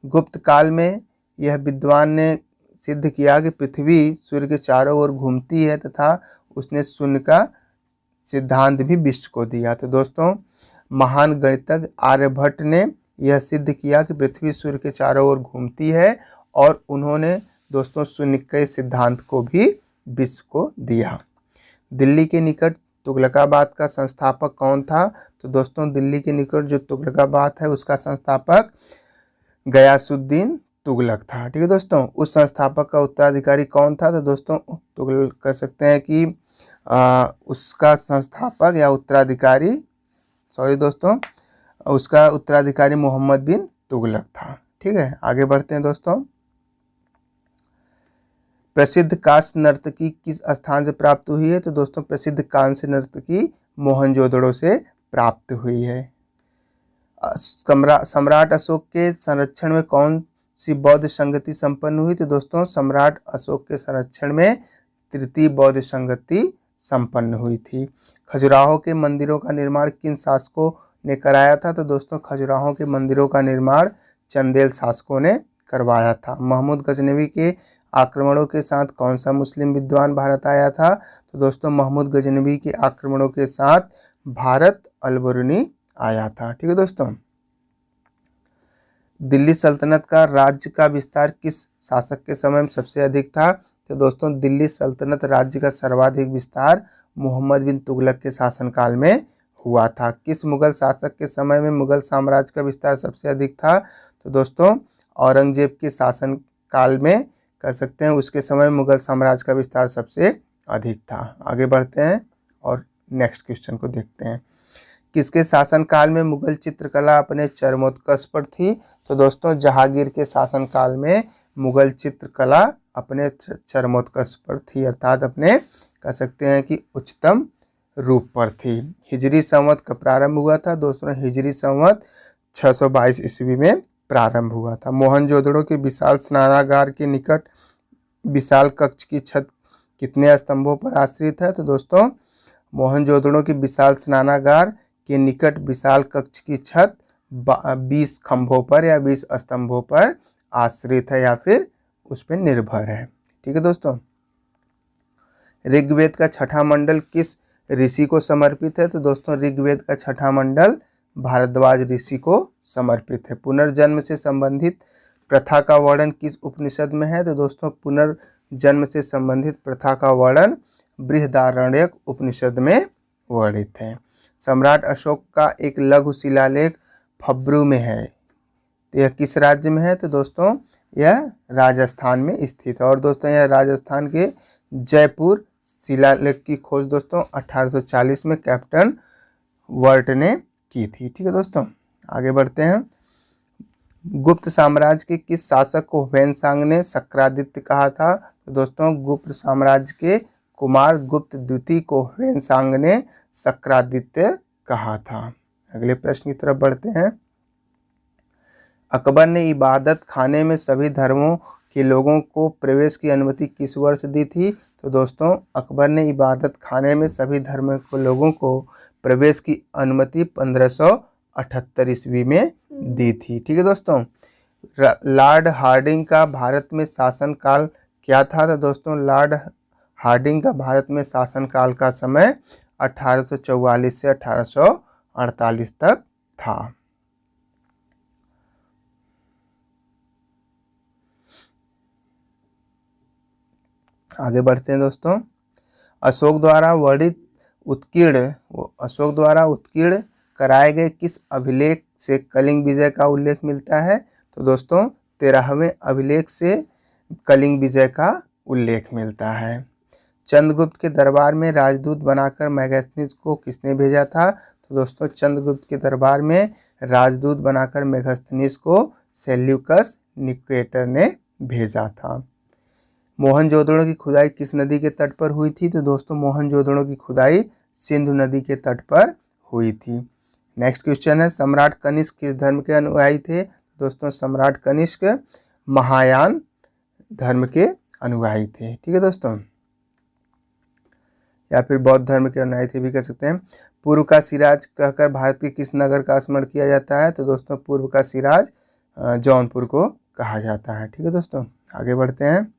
गुप्त काल में यह विद्वान ने सिद्ध किया कि पृथ्वी सूर्य के चारों ओर घूमती है तथा उसने शून्य का सिद्धांत भी विश्व को दिया। तो दोस्तों महान गणितज्ञ आर्यभट्ट ने यह सिद्ध किया कि पृथ्वी सूर्य के चारों ओर घूमती है और उन्होंने दोस्तों शून्य के सिद्धांत को भी विश्व को दिया। दिल्ली के निकट तुगलकाबाद का संस्थापक कौन था? तो दोस्तों दिल्ली के निकट जो तुगलकाबाद है उसका संस्थापक गयासुद्दीन तुगलक था। ठीक है दोस्तों, उस संस्थापक का उत्तराधिकारी कौन था? तो दोस्तों तुगलक कह सकते हैं कि उसका संस्थापक या उत्तराधिकारी उसका उत्तराधिकारी मोहम्मद बिन तुगलक था। ठीक है, आगे बढ़ते हैं दोस्तों। प्रसिद्ध कांस्य नर्तकी किस स्थान से प्राप्त हुई है? तो दोस्तों प्रसिद्ध कांस्य नर्तकी मोहनजोदड़ो से प्राप्त हुई है। सम्राट अशोक के संरक्षण में कौन सी बौद्ध संगति संपन्न हुई? तो दोस्तों सम्राट अशोक के संरक्षण में तृतीय बौद्ध संगति संपन्न हुई थी। खजुराहो के मंदिरों का निर्माण किन शासकों ने कराया था? तो दोस्तों खजुराहो के मंदिरों का निर्माण चंदेल शासकों ने करवाया था। महमूद गजनवी के आक्रमणों के साथ कौन सा मुस्लिम विद्वान भारत आया था? तो दोस्तों महमूद गजनवी के आक्रमणों के साथ भारत अल-बरूनी आया था। ठीक है दोस्तों, दिल्ली सल्तनत का राज्य का विस्तार किस शासक के समय में सबसे अधिक था? तो दोस्तों दिल्ली सल्तनत राज्य का सर्वाधिक विस्तार मोहम्मद बिन तुगलक के शासनकाल में हुआ था। किस मुगल शासक के समय में मुगल साम्राज्य का विस्तार सबसे अधिक था? तो दोस्तों औरंगजेब के शासनकाल में कह सकते हैं उसके समय मुगल साम्राज्य का विस्तार सबसे अधिक था। आगे बढ़ते हैं और नेक्स्ट क्वेश्चन को देखते हैं। किसके शासनकाल में मुगल चित्रकला अपने चरमोत्कर्ष पर थी? तो दोस्तों जहांगीर के शासनकाल में मुगल चित्रकला अपने चरमोत्कर्ष पर थी, अर्थात अपने कह सकते हैं कि उच्चतम रूप पर थी। हिजरी संवत का प्रारंभ हुआ था? दोस्तों हिजरी संवत 622 ईस्वी में प्रारंभ हुआ था। मोहनजोदड़ो के विशाल स्नानागार के निकट विशाल कक्ष की छत कितने स्तंभों पर आश्रित है? तो दोस्तों मोहनजोदड़ो के विशाल स्नानागार के निकट विशाल कक्ष की छत 20 खंभों पर या 20 स्तंभों पर आश्रित है या फिर उस पर निर्भर है। ठीक है दोस्तों, ऋग्वेद का छठा मंडल किस ऋषि को समर्पित है? तो दोस्तों ऋग्वेद का छठा मंडल भारद्वाज ऋषि को समर्पित है। पुनर्जन्म से संबंधित प्रथा का वर्णन किस उपनिषद में है? तो दोस्तों पुनर्जन्म से संबंधित प्रथा का वर्णन बृहदारण्यक उपनिषद में वर्णित है। सम्राट अशोक का एक लघु शिलालेख फब्रू में है, तो यह किस राज्य में है? तो दोस्तों यह राजस्थान में स्थित है। और दोस्तों यह राजस्थान के जयपुर शिलालेख की खोज दोस्तों 1840 में कैप्टन वर्ट ने की थी। ठीक है दोस्तों, आगे बढ़ते हैं। गुप्त साम्राज्य के किस शासक को ह्वेनसांग ने शक्रादित्य कहा था? तो दोस्तों गुप्त साम्राज्य के कुमार गुप्त द्वितीय को ह्वेनसांग ने शक्रादित्य कहा था। अगले प्रश्न की तरफ बढ़ते हैं। अकबर ने इबादत खाने में सभी धर्मों के लोगों को प्रवेश की अनुमति किस वर्ष दी थी? तो दोस्तों अकबर ने इबादत खाने में सभी धर्मों के लोगों को प्रवेश की अनुमति 1578 ईस्वी में दी थी। ठीक है दोस्तों, लॉर्ड हार्डिंग का भारत में शासनकाल क्या था? तो दोस्तों लॉर्ड हार्डिंग का भारत में शासनकाल का समय 1844 से 1848 तक था। आगे बढ़ते हैं दोस्तों। अशोक द्वारा उत्कीर्ण कराए गए किस अभिलेख से कलिंग विजय का उल्लेख मिलता है? तो दोस्तों 13वें अभिलेख से कलिंग विजय का उल्लेख मिलता है। चंद्रगुप्त के दरबार में राजदूत बनाकर मेगास्थनीज को किसने भेजा था? तो दोस्तों चंद्रगुप्त के दरबार में राजदूत बनाकर मेगास्थनीज को सेल्यूकस निकेटर ने भेजा था। मोहनजोदड़ो की खुदाई किस नदी के तट पर हुई थी? तो दोस्तों मोहनजोदड़ो की खुदाई सिंधु नदी के तट पर हुई थी। नेक्स्ट क्वेश्चन है, सम्राट कनिष्क किस धर्म के अनुयायी थे? दोस्तों सम्राट कनिष्क महायान धर्म के अनुयायी थे। ठीक है दोस्तों, या फिर बौद्ध धर्म के अनुयायी थे भी कह सकते हैं। पूर्व का सिराज कहकर भारत के किस नगर का स्मरण किया जाता है? तो दोस्तों पूर्व का सिराज जौनपुर को कहा जाता है। ठीक है दोस्तों, आगे बढ़ते हैं।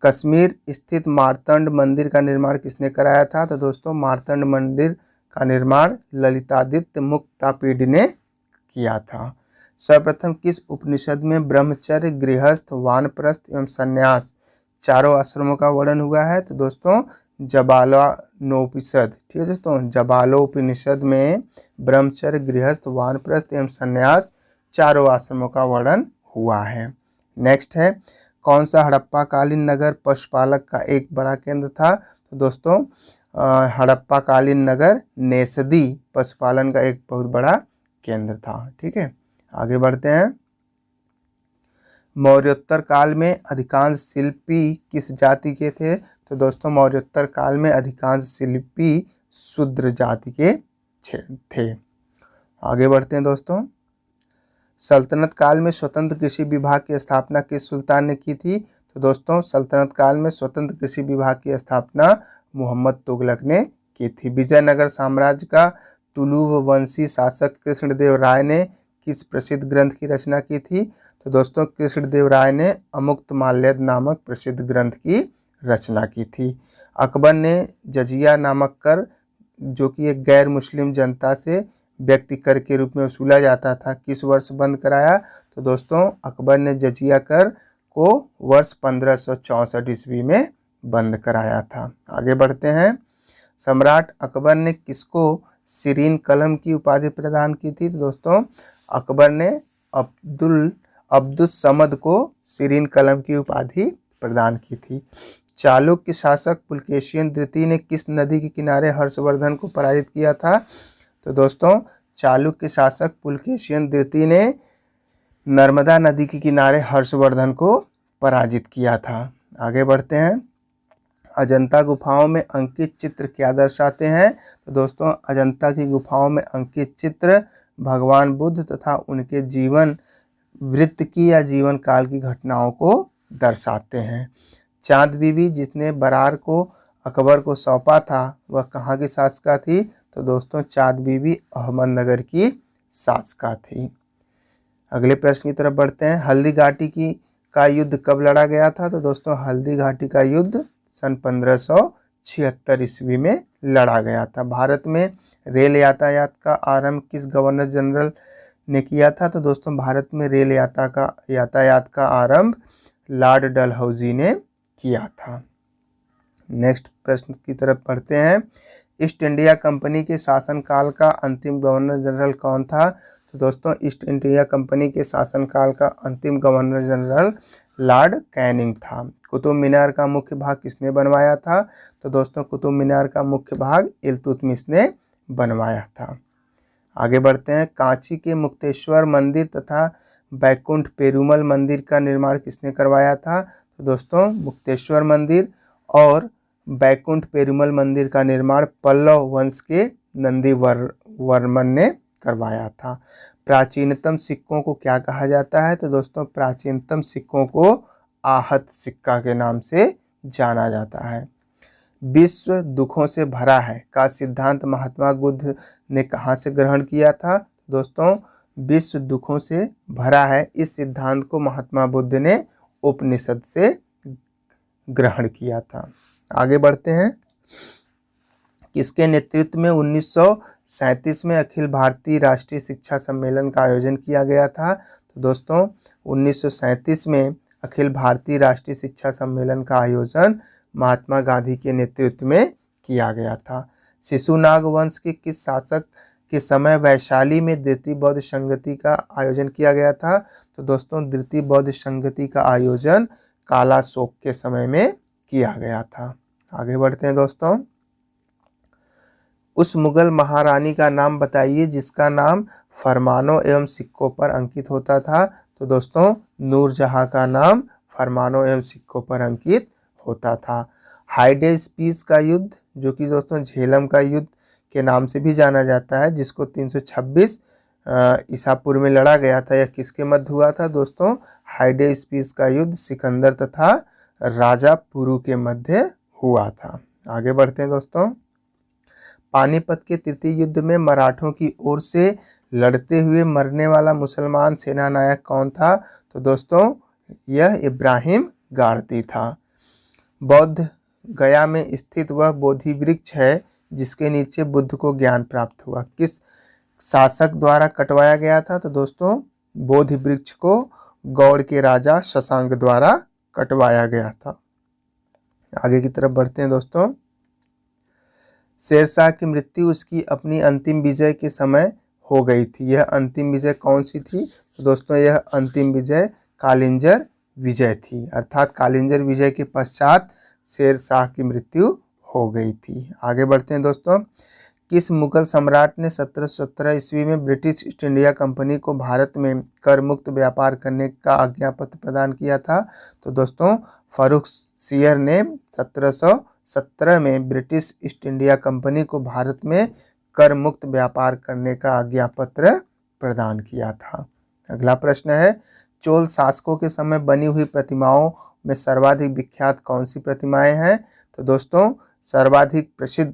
कश्मीर स्थित मार्तंड मंदिर का निर्माण किसने कराया था? तो दोस्तों मार्तंड मंदिर का निर्माण ललितादित्य मुक्तापीड ने किया था। सर्वप्रथम किस उपनिषद में ब्रह्मचर्य, गृहस्थ, वानप्रस्थ एवं संन्यास चारों आश्रमों का वर्णन हुआ है? तो दोस्तों जबालोपनिषद। ठीक है दोस्तों, जबालोपनिषद में ब्रह्मचर्य, गृहस्थ, वानप्रस्थ एवं संन्यास चारों आश्रमों का वर्णन हुआ है। नेक्स्ट है, कौन सा हड़प्पा कालीन नगर पशुपालक का एक बड़ा केंद्र था? तो दोस्तों हड़प्पा कालीन नगर नेसदी पशुपालन का एक बहुत बड़ा केंद्र था। ठीक है, आगे बढ़ते हैं। मौर्योत्तर काल में अधिकांश शिल्पी किस जाति के थे? तो दोस्तों मौर्योत्तर काल में अधिकांश शिल्पी शूद्र जाति के थे। आगे बढ़ते हैं दोस्तों। सल्तनत काल में स्वतंत्र कृषि विभाग की स्थापना किस सुल्तान ने की थी? तो दोस्तों सल्तनत काल में स्वतंत्र कृषि विभाग की स्थापना मोहम्मद तुगलक ने की थी। विजयनगर साम्राज्य का तुलुव वंशी शासक कृष्णदेव राय ने किस प्रसिद्ध ग्रंथ की रचना की थी? तो दोस्तों कृष्णदेव राय ने अमुक्तमाल्यद नामक प्रसिद्ध ग्रंथ की रचना की थी। अकबर ने जजिया नामक कर, जो कि एक गैर मुस्लिम जनता से व्यक्ति कर के रूप में वसूला जाता था, किस वर्ष बंद कराया? तो दोस्तों अकबर ने जजिया कर को वर्ष 1564 ईस्वी में बंद कराया था। आगे बढ़ते हैं। सम्राट अकबर ने किसको सीरीन कलम की उपाधि प्रदान की थी? तो दोस्तों अकबर ने अब्दुस समद को सीरीन कलम की उपाधि प्रदान की थी। चालुक्य शासक पुलकेशियन द्वितीय ने किस नदी के किनारे हर्षवर्धन को पराजित किया था? तो दोस्तों चालुक्य शासक पुलकेशियन द्वितीय ने नर्मदा नदी के किनारे हर्षवर्धन को पराजित किया था। आगे बढ़ते हैं। अजंता गुफाओं में अंकित चित्र क्या दर्शाते हैं? तो दोस्तों अजंता की गुफाओं में अंकित चित्र भगवान बुद्ध तथा उनके जीवन वृत्त की या जीवन काल की घटनाओं को दर्शाते हैं। चांद बीबी जिसने बरार को अकबर को सौंपा था वह कहाँ की शासका थी? तो दोस्तों चांद बीबी अहमदनगर की शासका थी। अगले प्रश्न की तरफ बढ़ते हैं। हल्दी घाटी का युद्ध कब लड़ा गया था? तो दोस्तों हल्दी घाटी का युद्ध सन 1576 ईस्वी में लड़ा गया था। भारत में रेल यातायात का आरंभ किस गवर्नर जनरल ने किया था? तो दोस्तों भारत में रेल यातायात का आरंभ लॉर्ड डलहौजी ने किया था। नेक्स्ट प्रश्न की तरफ बढ़ते हैं। ईस्ट इंडिया कंपनी के शासनकाल का अंतिम गवर्नर जनरल कौन था? तो दोस्तों ईस्ट इंडिया कंपनी के शासनकाल का अंतिम गवर्नर जनरल लॉर्ड कैनिंग था। कुतुब मीनार का मुख्य भाग किसने बनवाया था? तो दोस्तों कुतुब मीनार का मुख्य भाग इल्तुतमिश ने बनवाया था। आगे बढ़ते हैं। कांची के मुक्तेश्वर मंदिर तथा बैकुंठ पेरुमल मंदिर का निर्माण किसने करवाया था? तो दोस्तों मुक्तेश्वर मंदिर और बैकुंठ पेरुमल मंदिर का निर्माण पल्लव वंश के नंदी वर्मन ने करवाया था। प्राचीनतम सिक्कों को क्या कहा जाता है? तो दोस्तों प्राचीनतम सिक्कों को आहत सिक्का के नाम से जाना जाता है। विश्व दुखों से भरा है का सिद्धांत महात्मा बुद्ध ने कहाँ से ग्रहण किया था? दोस्तों विश्व दुखों से भरा है इस सिद्धांत को महात्मा बुद्ध ने उपनिषद से ग्रहण किया था। आगे बढ़ते हैं। किसके नेतृत्व में 1937 में अखिल भारतीय राष्ट्रीय शिक्षा सम्मेलन का आयोजन किया गया था? तो दोस्तों 1937 में अखिल भारतीय राष्ट्रीय शिक्षा सम्मेलन का आयोजन महात्मा गांधी के नेतृत्व में किया गया था। शिशुनाग वंश के किस शासक के समय वैशाली में द्वितीय बौद्ध संगति का आयोजन किया गया था? तो दोस्तों द्वितीय बौद्ध संगति का आयोजन कालाशोक के समय में किया गया था। आगे बढ़ते हैं दोस्तों। उस मुगल महारानी का नाम बताइए जिसका नाम फरमानों एवं सिक्कों पर अंकित होता था? तो दोस्तों नूरजहां का नाम फरमानों एवं सिक्कों पर अंकित होता था। हाइडेस्पीस का युद्ध, जो कि दोस्तों झेलम का युद्ध के नाम से भी जाना जाता है, जिसको 326 ईसा पूर्व में लड़ा गया था, यह किसके मध्य हुआ था? दोस्तों हाइडेस्पीस का युद्ध सिकंदर तथा राजा पुरु के मध्य हुआ था। आगे बढ़ते हैं दोस्तों। पानीपत के तृतीय युद्ध में मराठों की ओर से लड़ते हुए मरने वाला मुसलमान सेना नायक कौन था? तो दोस्तों यह इब्राहिम गारदी था। बौद्ध गया में स्थित वह बोधि वृक्ष है जिसके नीचे बुद्ध को ज्ञान प्राप्त हुआ, किस शासक द्वारा कटवाया गया था? तो दोस्तों बोधि वृक्ष को गौड़ के राजा शशांक द्वारा कटवाया गया था। आगे की तरफ बढ़ते हैं दोस्तों। शेरशाह की मृत्यु उसकी अपनी अंतिम विजय के समय हो गई थी। यह अंतिम विजय कौन सी थी? तो दोस्तों यह अंतिम विजय कालिंजर विजय थी, अर्थात कालिंजर विजय के पश्चात शेरशाह की मृत्यु हो गई थी। आगे बढ़ते हैं दोस्तों। किस मुगल सम्राट ने 1717 ईस्वी में ब्रिटिश ईस्ट इंडिया कंपनी को भारत में कर मुक्त व्यापार करने का आज्ञा पत्र प्रदान किया था? तो दोस्तों फर्रुखसियर ने 1717 में ब्रिटिश ईस्ट इंडिया कंपनी को भारत में कर मुक्त व्यापार करने का आज्ञा पत्र प्रदान किया था। अगला प्रश्न है, चोल शासकों के समय बनी हुई प्रतिमाओं में सर्वाधिक विख्यात कौन सी प्रतिमाएं हैं? तो दोस्तों सर्वाधिक प्रसिद्ध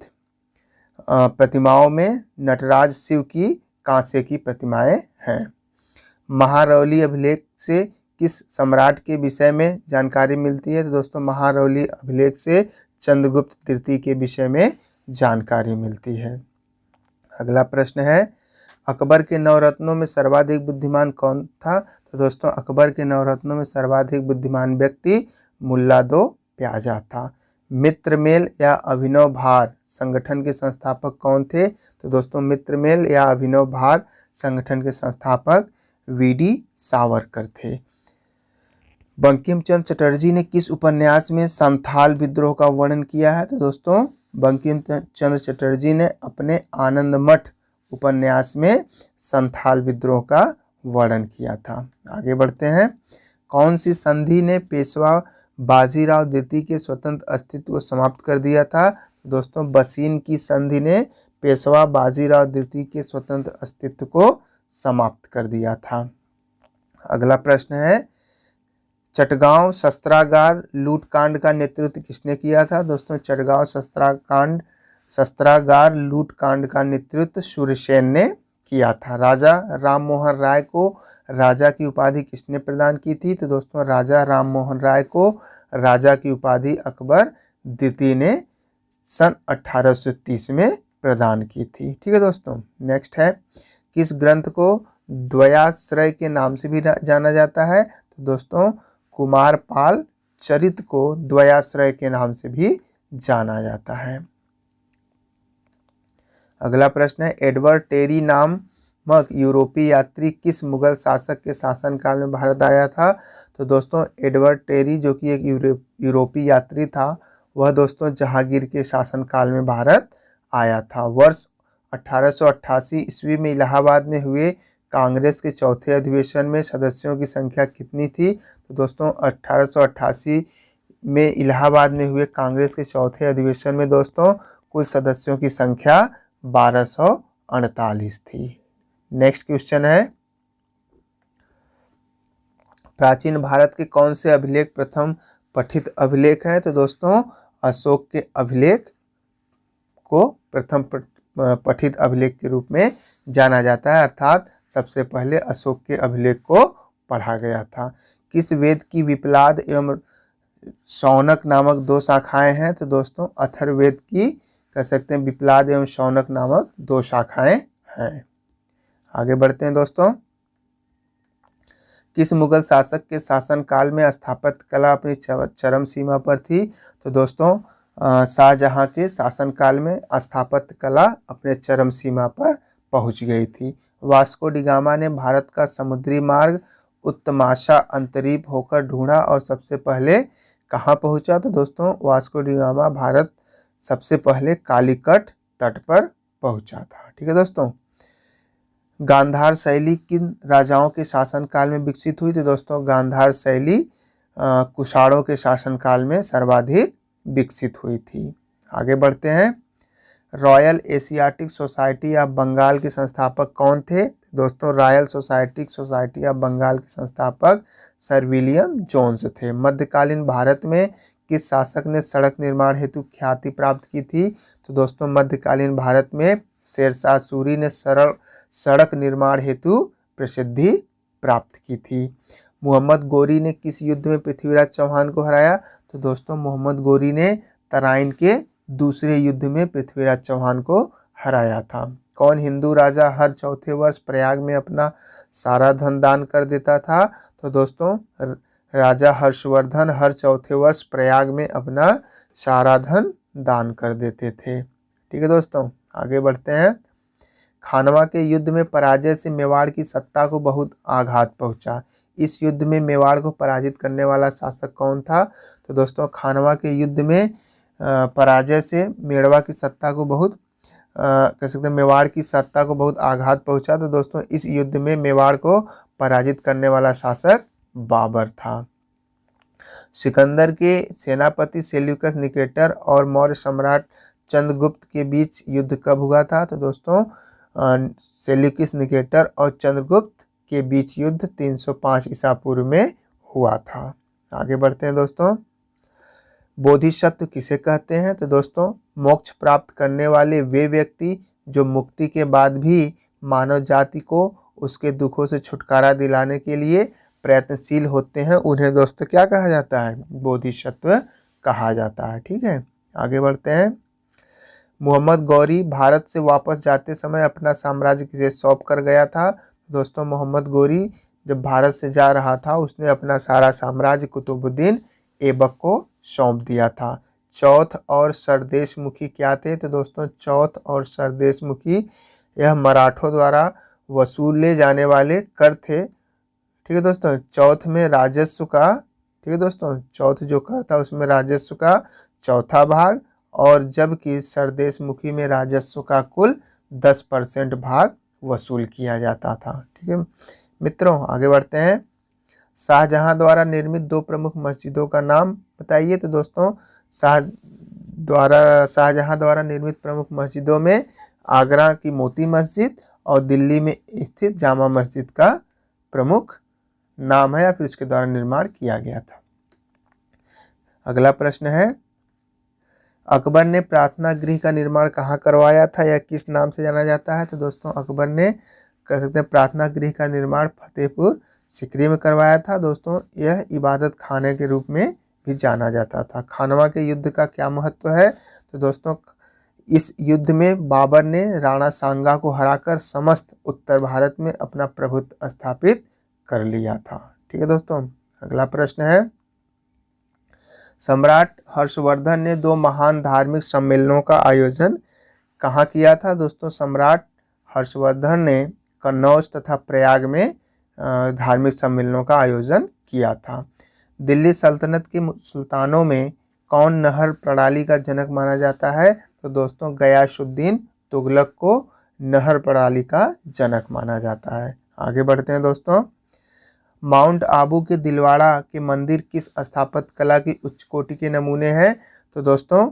प्रतिमाओं में नटराज शिव की कांसे की प्रतिमाएं हैं। महारौली अभिलेख से किस सम्राट के विषय में जानकारी मिलती है? तो दोस्तों महारौली अभिलेख से चंद्रगुप्त तृतीय के विषय में जानकारी मिलती है। अगला प्रश्न है, अकबर के नवरत्नों में सर्वाधिक बुद्धिमान कौन था? तो दोस्तों अकबर के नवरत्नों में सर्वाधिक बुद्धिमान व्यक्ति मुल्ला दो प्याजा था। मित्रमेल या अभिनव भार संगठन के संस्थापक कौन थे? तो दोस्तों मित्रमेल या अभिनव भार संगठन के संस्थापक वीडी सावरकर थे। बंकिम चंद्र चटर्जी ने किस उपन्यास में संथाल विद्रोह का वर्णन किया है? तो दोस्तों बंकिम चंद्र चटर्जी ने अपने आनंद मठ उपन्यास में संथाल विद्रोह का वर्णन किया था। आगे बढ़ते हैं। कौन सी संधि ने पेशवा बाजीराव द्वितीय के स्वतंत्र अस्तित्व को समाप्त कर दिया था? दोस्तों बसीन की संधि ने पेशवा बाजीराव द्वितीय के स्वतंत्र अस्तित्व को समाप्त कर दिया था। अगला प्रश्न है, चटगांव शस्त्रागार लूटकांड का नेतृत्व किसने किया था? दोस्तों चटगांव शस्त्रागार लूटकांड का नेतृत्व सूर्यसेन ने किया था। राजा राममोहन राय को राजा की उपाधि किसने प्रदान की थी? तो दोस्तों राजा राममोहन राय को राजा की उपाधि अकबर द्वितीय ने सन 1830 में प्रदान की थी। ठीक है दोस्तों। नेक्स्ट है, किस ग्रंथ को द्वयाश्रय के नाम से भी जाना जाता है? तो दोस्तों कुमारपाल चरित को द्वयाश्रय के नाम से भी जाना जाता है। अगला प्रश्न है, एडवर्ड टेरी नामक यूरोपीय यात्री किस मुगल शासक के शासनकाल में भारत आया था? तो दोस्तों एडवर्ड टेरी जो कि एक यूरोपीय यात्री था, वह दोस्तों जहांगीर के शासनकाल में भारत आया था। वर्ष 1888 ईस्वी में इलाहाबाद में हुए कांग्रेस के चौथे अधिवेशन में सदस्यों की संख्या कितनी थी? तो दोस्तों 1888 में इलाहाबाद में हुए कांग्रेस के चौथे अधिवेशन में दोस्तों कुल सदस्यों की संख्या 1248 थी। नेक्स्ट क्वेश्चन है, प्राचीन भारत के कौन से अभिलेख प्रथम पठित अभिलेख है? तो दोस्तों अशोक के अभिलेख को प्रथम पठित अभिलेख के रूप में जाना जाता है, अर्थात सबसे पहले अशोक के अभिलेख को पढ़ा गया था। किस वेद की विप्लाद एवं शौनक नामक दो शाखाएं हैं? तो दोस्तों अथर्ववेद की कह सकते हैं विप्लाद एवं शौनक नामक दो शाखाएं हैं। आगे बढ़ते हैं दोस्तों। किस मुगल शासक के शासनकाल में स्थापत्य कला अपनी चरम सीमा पर थी? तो दोस्तों शाहजहां के शासनकाल में स्थापत्य कला अपने चरम सीमा पर पहुंच गई थी। वास्को डी गामा ने भारत का समुद्री मार्ग उत्तमाशा अंतरीप होकर ढूंढा और सबसे पहले कहां पहुंचा? तो दोस्तों वास्को डी गामा भारत सबसे पहले कालीकट तट पर पहुंचा था। ठीक है दोस्तों। गांधार शैली किन राजाओं के शासनकाल में विकसित हुई? तो दोस्तों गांधार शैली कुषाणों के शासनकाल में सर्वाधिक विकसित हुई थी। आगे बढ़ते हैं। Royal Asiatic Society of Bengal के संस्थापक कौन थे? दोस्तों Royal societic society of Bengal के संस्थापक सर विलियम जोन्स थे। मध्यकालीन भारत में किस शासक ने सड़क निर्माण हेतु ख्याति प्राप्त की थी? तो दोस्तों मध्यकालीन भारत में शेरशाह सूरी ने सड़क निर्माण हेतु प्रसिद्धि प्राप्त की थी। मोहम्मद गोरी ने किस युद्ध में पृथ्वीराज चौहान को हराया? तो दोस्तों मोहम्मद गोरी ने तराइन के दूसरे युद्ध में पृथ्वीराज चौहान को हराया था। कौन हिंदू राजा हर चौथे वर्ष प्रयाग में अपना सारा धन दान कर देता था? तो दोस्तों राजा हर्षवर्धन हर चौथे वर्ष प्रयाग में अपना सारा धन दान कर देते थे। ठीक है दोस्तों, आगे बढ़ते हैं। खानवा के युद्ध में पराजय से मेवाड़ की सत्ता को बहुत आघात पहुंचा। इस युद्ध में मेवाड़ को पराजित करने वाला शासक कौन था? तो दोस्तों खानवा के युद्ध में पराजय से मेवाड़ की सत्ता को बहुत कह सकते हैं मेवाड़ की सत्ता को बहुत आघात पहुंचा। तो दोस्तों इस युद्ध में मेवाड़ को पराजित करने वाला शासक बाबर था। सिकंदर के सेनापति सेल्यूकस निकेटर और मौर्य सम्राट चंद्रगुप्त के बीच युद्ध कब हुआ था? तो दोस्तों सेल्यूकस निकेटर और चंद्रगुप्त के बीच युद्ध 305 ईसा पूर्व में हुआ था। आगे बढ़ते हैं दोस्तों। बोधिसत्व किसे कहते हैं? तो दोस्तों मोक्ष प्राप्त करने वाले वे व्यक्ति जो मुक्ति के बाद भी मानव जाति को उसके दुखों से छुटकारा दिलाने के लिए प्रयत्नशील होते हैं, उन्हें दोस्तों क्या कहा जाता है? बोधिसत्व कहा जाता है। ठीक है, आगे बढ़ते हैं। मोहम्मद गौरी भारत से वापस जाते समय अपना साम्राज्य किसे सौंप कर गया था? दोस्तों मोहम्मद गौरी जब भारत से जा रहा था उसने अपना सारा साम्राज्य कुतुबुद्दीन ऐबक को सौंप दिया था। चौथ और सरदेशमुखी क्या थे? तो दोस्तों चौथ और सरदेशमुखी यह मराठों द्वारा वसूले जाने वाले कर थे। ठीक है दोस्तों, चौथ में राजस्व का, ठीक है दोस्तों, चौथ जो कर था उसमें राजस्व का चौथा भाग, और जबकि सरदेशमुखी में राजस्व का कुल 10% भाग वसूल किया जाता था। ठीक है मित्रों, आगे बढ़ते हैं। शाहजहां द्वारा निर्मित दो प्रमुख मस्जिदों का नाम बताइए। तो दोस्तों शाहजहां द्वारा निर्मित प्रमुख मस्जिदों में आगरा की मोती मस्जिद और दिल्ली में स्थित जामा मस्जिद का प्रमुख नाम है या फिर उसके द्वारा निर्माण किया गया था। अगला प्रश्न है, अकबर ने प्रार्थना गृह का निर्माण कहाँ करवाया था या किस नाम से जाना जाता है? तो दोस्तों अकबर ने कह सकते हैं प्रार्थना गृह का निर्माण फतेहपुर सिकरी में करवाया था। दोस्तों यह इबादत खाने के रूप में भी जाना जाता था। खानवा के युद्ध का क्या महत्व है? तो दोस्तों इस युद्ध में बाबर ने राणा सांगा को हराकर समस्त उत्तर भारत में अपना प्रभुत्व स्थापित कर लिया था। ठीक है दोस्तों, अगला प्रश्न है, सम्राट हर्षवर्धन ने दो महान धार्मिक सम्मेलनों का आयोजन कहाँ किया था? दोस्तों सम्राट हर्षवर्धन ने कन्नौज तथा प्रयाग में धार्मिक सम्मेलनों का आयोजन किया था। दिल्ली सल्तनत के सुल्तानों में कौन नहर प्रणाली का जनक माना जाता है? तो दोस्तों गयासुद्दीन तुगलक को नहर प्रणाली का जनक माना जाता है। आगे बढ़ते हैं दोस्तों। माउंट आबू के दिलवाड़ा के मंदिर किस स्थापत्य कला की उच्च कोटि के नमूने हैं? तो दोस्तों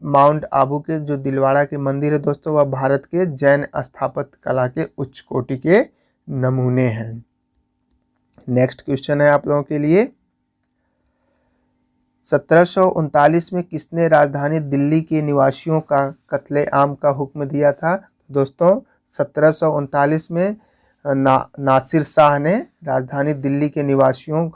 माउंट आबू के जो दिलवाड़ा के मंदिर है दोस्तों वह भारत के जैन स्थापत्य कला के उच्च कोटि के नमूने हैं। नेक्स्ट क्वेश्चन है आप लोगों के लिए, 1739 में किसने राजधानी दिल्ली के निवासियों का कत्लेआम का हुक्म दिया था? दोस्तों 1739 में नासिर शाह ने राजधानी दिल्ली के निवासियों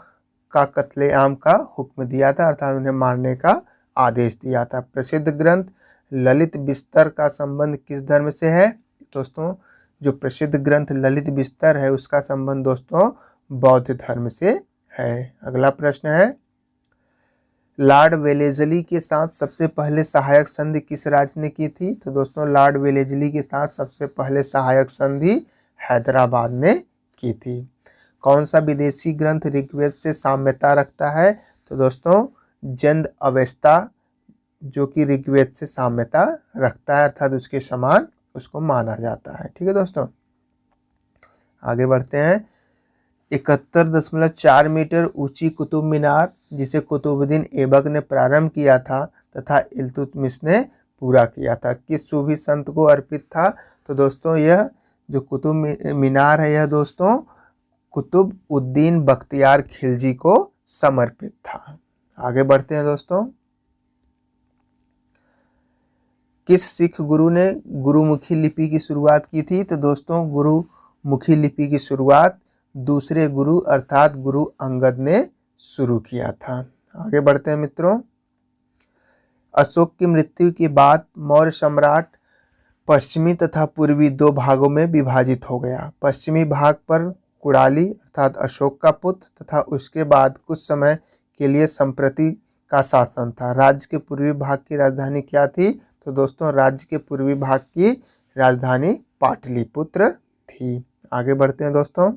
का कत्लेआम का हुक्म दिया था, अर्थात उन्हें मारने का आदेश दिया था। प्रसिद्ध ग्रंथ ललित बिस्तर का संबंध किस धर्म से है? दोस्तों जो प्रसिद्ध ग्रंथ ललित बिस्तर है उसका संबंध दोस्तों बौद्ध धर्म से है। अगला प्रश्न है, लॉर्ड वेलेजली के साथ सबसे पहले सहायक संधि किस राज्य ने की थी? तो दोस्तों लॉर्ड वेलेजली के साथ सबसे पहले सहायक संधि हैदराबाद ने की थी। कौन सा विदेशी ग्रंथ ऋग्वेद से साम्यता रखता है? तो दोस्तों जंद अवेस्ता जो कि ऋग्वेद से साम्यता रखता है, अर्थात उसके समान उसको माना जाता है। ठीक है दोस्तों, आगे बढ़ते हैं। 71.4 मीटर ऊंची कुतुब मीनार जिसे कुतुबुद्दीन ऐबक ने प्रारंभ किया था तथा इल्तुतमिश ने पूरा किया था, किस सूफी संत को अर्पित था? तो दोस्तों यह जो कुतुब मीनार है यह दोस्तों कुतुब उद्दीन बख्तियार खिलजी को समर्पित था। आगे बढ़ते हैं दोस्तों। किस सिख गुरु ने गुरुमुखी लिपि की शुरुआत की थी? तो दोस्तों गुरुमुखी लिपि की शुरुआत दूसरे गुरु अर्थात गुरु अंगद ने शुरू किया था। आगे बढ़ते हैं मित्रों। अशोक की मृत्यु के बाद मौर्य सम्राट पश्चिमी तथा पूर्वी दो भागों में विभाजित हो गया। पश्चिमी भाग पर कुड़ाली अर्थात अशोक का पुत्र तथा उसके बाद कुछ समय के लिए संप्रति का शासन था। राज्य के पूर्वी भाग की राजधानी क्या थी? तो दोस्तों राज्य के पूर्वी भाग की राजधानी पाटलिपुत्र थी। आगे बढ़ते हैं दोस्तों।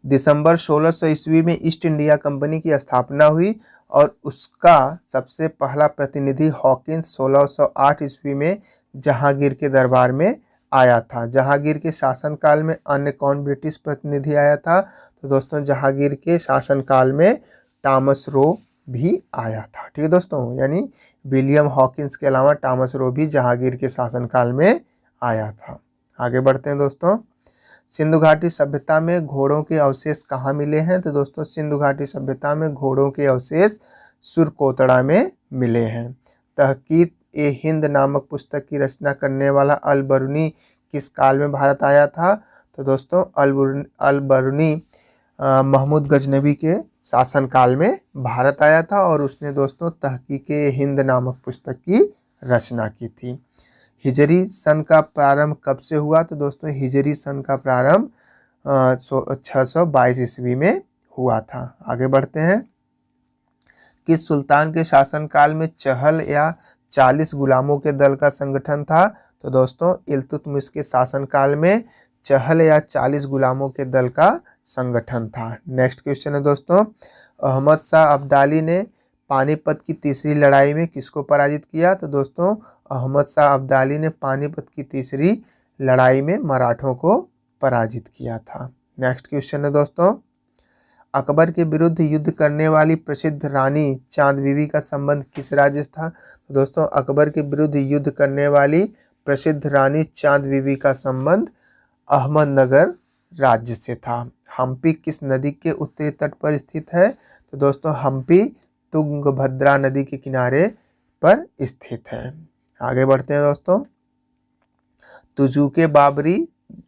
दिसंबर 1600 ईस्वी में ईस्ट इंडिया कंपनी की स्थापना हुई और उसका सबसे पहला प्रतिनिधि हॉकिंस 1608 ईस्वी में जहांगीर के दरबार में आया था। जहांगीर के शासनकाल में अन्य कौन ब्रिटिश प्रतिनिधि आया था? तो दोस्तों जहांगीर के शासनकाल में टॉमस रो भी आया था। ठीक है दोस्तों, यानी विलियम हॉकिंस के अलावा टॉमस रो भी जहांगीर के शासनकाल में आया था। आगे बढ़ते हैं दोस्तों। सिंधु घाटी सभ्यता में घोड़ों के अवशेष कहाँ मिले हैं? तो दोस्तों सिंधु घाटी सभ्यता में घोड़ों के अवशेष सुरकोतड़ा में मिले हैं। तहकीक ए हिंद नामक पुस्तक की रचना करने वाला अल बरूनी किस काल में भारत आया था? तो दोस्तों अल बरूनी महमूद गजनबी के शासनकाल में भारत आया था और उसने दोस्तों तहकीक ए हिंद नामक पुस्तक की रचना की थी। हिजरी सन का प्रारंभ कब से हुआ? तो दोस्तों हिजरी सन का प्रारंभ 622 ईस्वी में हुआ था। आगे बढ़ते हैं। किस सुल्तान के शासनकाल में चहल या 40 गुलामों के दल का संगठन था? तो दोस्तों इल्तुतमिश के शासनकाल में चहल या 40 गुलामों के दल का संगठन था। नेक्स्ट क्वेश्चन है दोस्तों। अहमद शाह अब्दाली ने पानीपत की तीसरी लड़ाई में किसको पराजित किया? तो दोस्तों अहमद शाह अब्दाली ने पानीपत की तीसरी लड़ाई में मराठों को पराजित किया था। नेक्स्ट क्वेश्चन है दोस्तों। अकबर के विरुद्ध युद्ध करने वाली प्रसिद्ध रानी चांद बीवी का संबंध किस राज्य से था? तो दोस्तों अकबर के विरुद्ध युद्ध करने वाली प्रसिद्ध रानी चांद बीवी का संबंध अहमदनगर राज्य से था। हम्पी किस नदी के उत्तरी तट पर स्थित है? तो दोस्तों हम्पी तुंगभद्रा नदी के किनारे पर स्थित है। आगे बढ़ते हैं दोस्तों। तुजुके बाबरी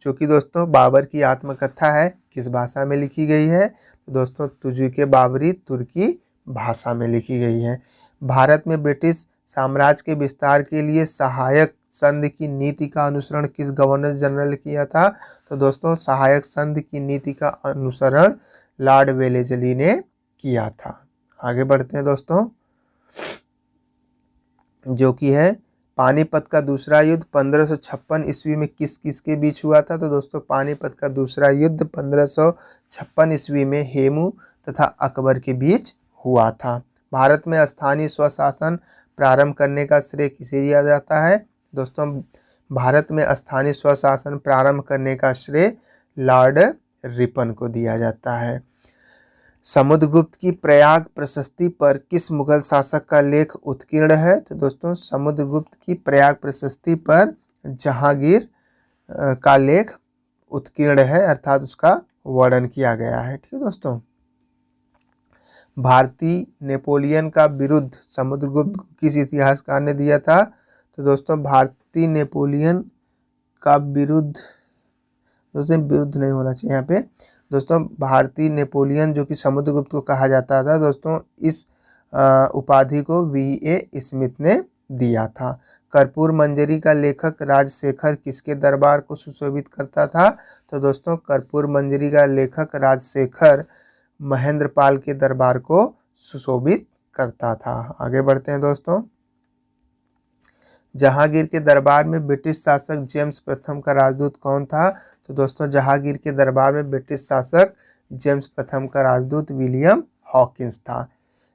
जो कि दोस्तों बाबर की आत्मकथा है किस भाषा में लिखी गई है? तो दोस्तों तुजुके बाबरी तुर्की भाषा में लिखी गई है। भारत में ब्रिटिश साम्राज्य के विस्तार के लिए सहायक संधि की नीति का अनुसरण किस गवर्नर जनरल ने किया था? तो दोस्तों सहायक संधि की नीति का अनुसरण लॉर्ड वेलेस्ली ने किया था। आगे बढ़ते हैं दोस्तों। जो कि है पानीपत का दूसरा युद्ध 1556 ईस्वी में किस किस के बीच हुआ था? तो दोस्तों पानीपत का दूसरा युद्ध 1556 ईस्वी में हेमू तथा अकबर के बीच हुआ था। भारत में स्थानीय स्वशासन प्रारंभ करने का श्रेय किसे दिया जाता है? दोस्तों भारत में स्थानीय स्वशासन प्रारंभ करने का श्रेय लॉर्ड रिपन को दिया जाता है। समुद्रगुप्त की प्रयाग प्रशस्ति पर किस मुगल शासक का लेख उत्कीर्ण है? तो दोस्तों समुद्रगुप्त की प्रयाग प्रशस्ति पर जहांगीर का लेख उत्कीर्ण है अर्थात उसका वर्णन किया गया है। ठीक है दोस्तों। भारतीय नेपोलियन का विरुद्ध समुद्रगुप्त को किस इतिहासकार ने दिया था? तो दोस्तों भारतीय नेपोलियन का विरुद्ध नहीं होना चाहिए यहाँ पे। दोस्तों भारतीय नेपोलियन जो कि समुद्रगुप्त को कहा जाता था दोस्तों इस उपाधि को V.A. स्मिथ ने दिया था। कर्पूर मंजरी का लेखक राजशेखर किसके दरबार को सुशोभित करता था? तो दोस्तों कर्पूर मंजरी का लेखक राजशेखर महेंद्रपाल के दरबार को सुशोभित करता था। आगे बढ़ते हैं दोस्तों। जहांगीर के दरबार में ब्रिटिश शासक जेम्स प्रथम का राजदूत कौन था? तो दोस्तों जहांगीर के दरबार में ब्रिटिश शासक जेम्स प्रथम का राजदूत विलियम हॉकिंस था।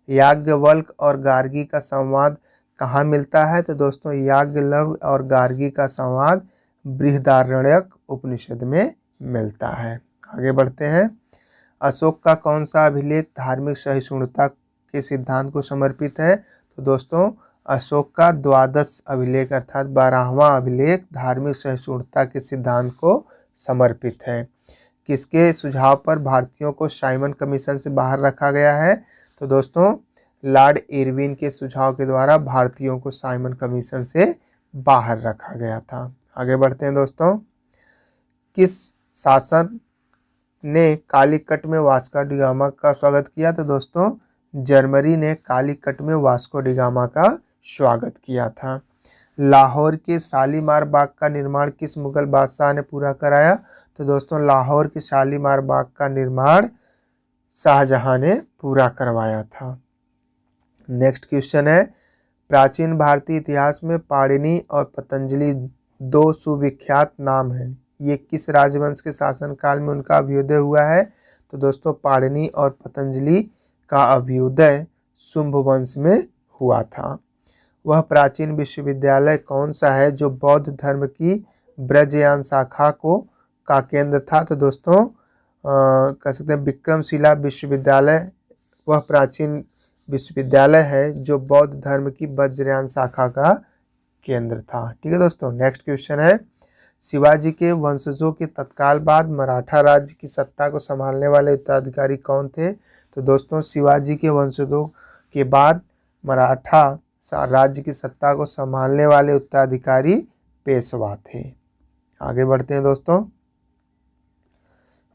याज्ञवल्क्य और गार्गी का संवाद कहाँ मिलता है? तो दोस्तों याज्ञवल्क्य और गार्गी का संवाद बृहदारण्यक उपनिषद में मिलता है। आगे बढ़ते हैं। अशोक का कौन सा अभिलेख धार्मिक सहिष्णुता के सिद्धांत को समर्पित है? तो दोस्तों अशोक का द्वादश अभिलेख अर्थात 12वां अभिलेख धार्मिक सहिष्णुता के सिद्धांत को समर्पित है। किसके सुझाव पर भारतीयों को साइमन कमीशन से बाहर रखा गया है? तो दोस्तों लॉर्ड इरविन के सुझाव के द्वारा भारतीयों को साइमन कमीशन से बाहर रखा गया था। आगे बढ़ते हैं दोस्तों। किस शासक ने कालीकट में वास्को डी गामा का स्वागत किया? तो दोस्तों जर्मनी ने कालीकट में वास्को डी गामा का स्वागत किया था। लाहौर के शालीमार बाग का निर्माण किस मुगल बादशाह ने पूरा कराया? तो दोस्तों लाहौर के शालीमार बाग का निर्माण शाहजहां ने पूरा करवाया था। नेक्स्ट क्वेश्चन है, प्राचीन भारतीय इतिहास में पाणिनि और पतंजलि दो सुविख्यात नाम हैं, ये किस राजवंश के शासनकाल में उनका अभ्युदय हुआ है? तो दोस्तों पाणिनि और पतंजलि का अभ्युदय शुंभ वंश में हुआ था। वह प्राचीन विश्वविद्यालय कौन सा है जो बौद्ध धर्म की ब्रजयान शाखा का केंद्र था? तो दोस्तों कह सकते हैं विक्रमशिला विश्वविद्यालय वह प्राचीन विश्वविद्यालय है जो बौद्ध धर्म की वज्रयान शाखा का केंद्र था। ठीक है दोस्तों। नेक्स्ट क्वेश्चन है, शिवाजी के वंशजों के तत्काल बाद मराठा राज्य की सत्ता को संभालने वाले उत्तराधिकारी कौन थे? तो दोस्तों शिवाजी के वंशजों के बाद मराठा राज्य की सत्ता को संभालने वाले उत्तराधिकारी पेशवा थे। आगे बढ़ते हैं दोस्तों।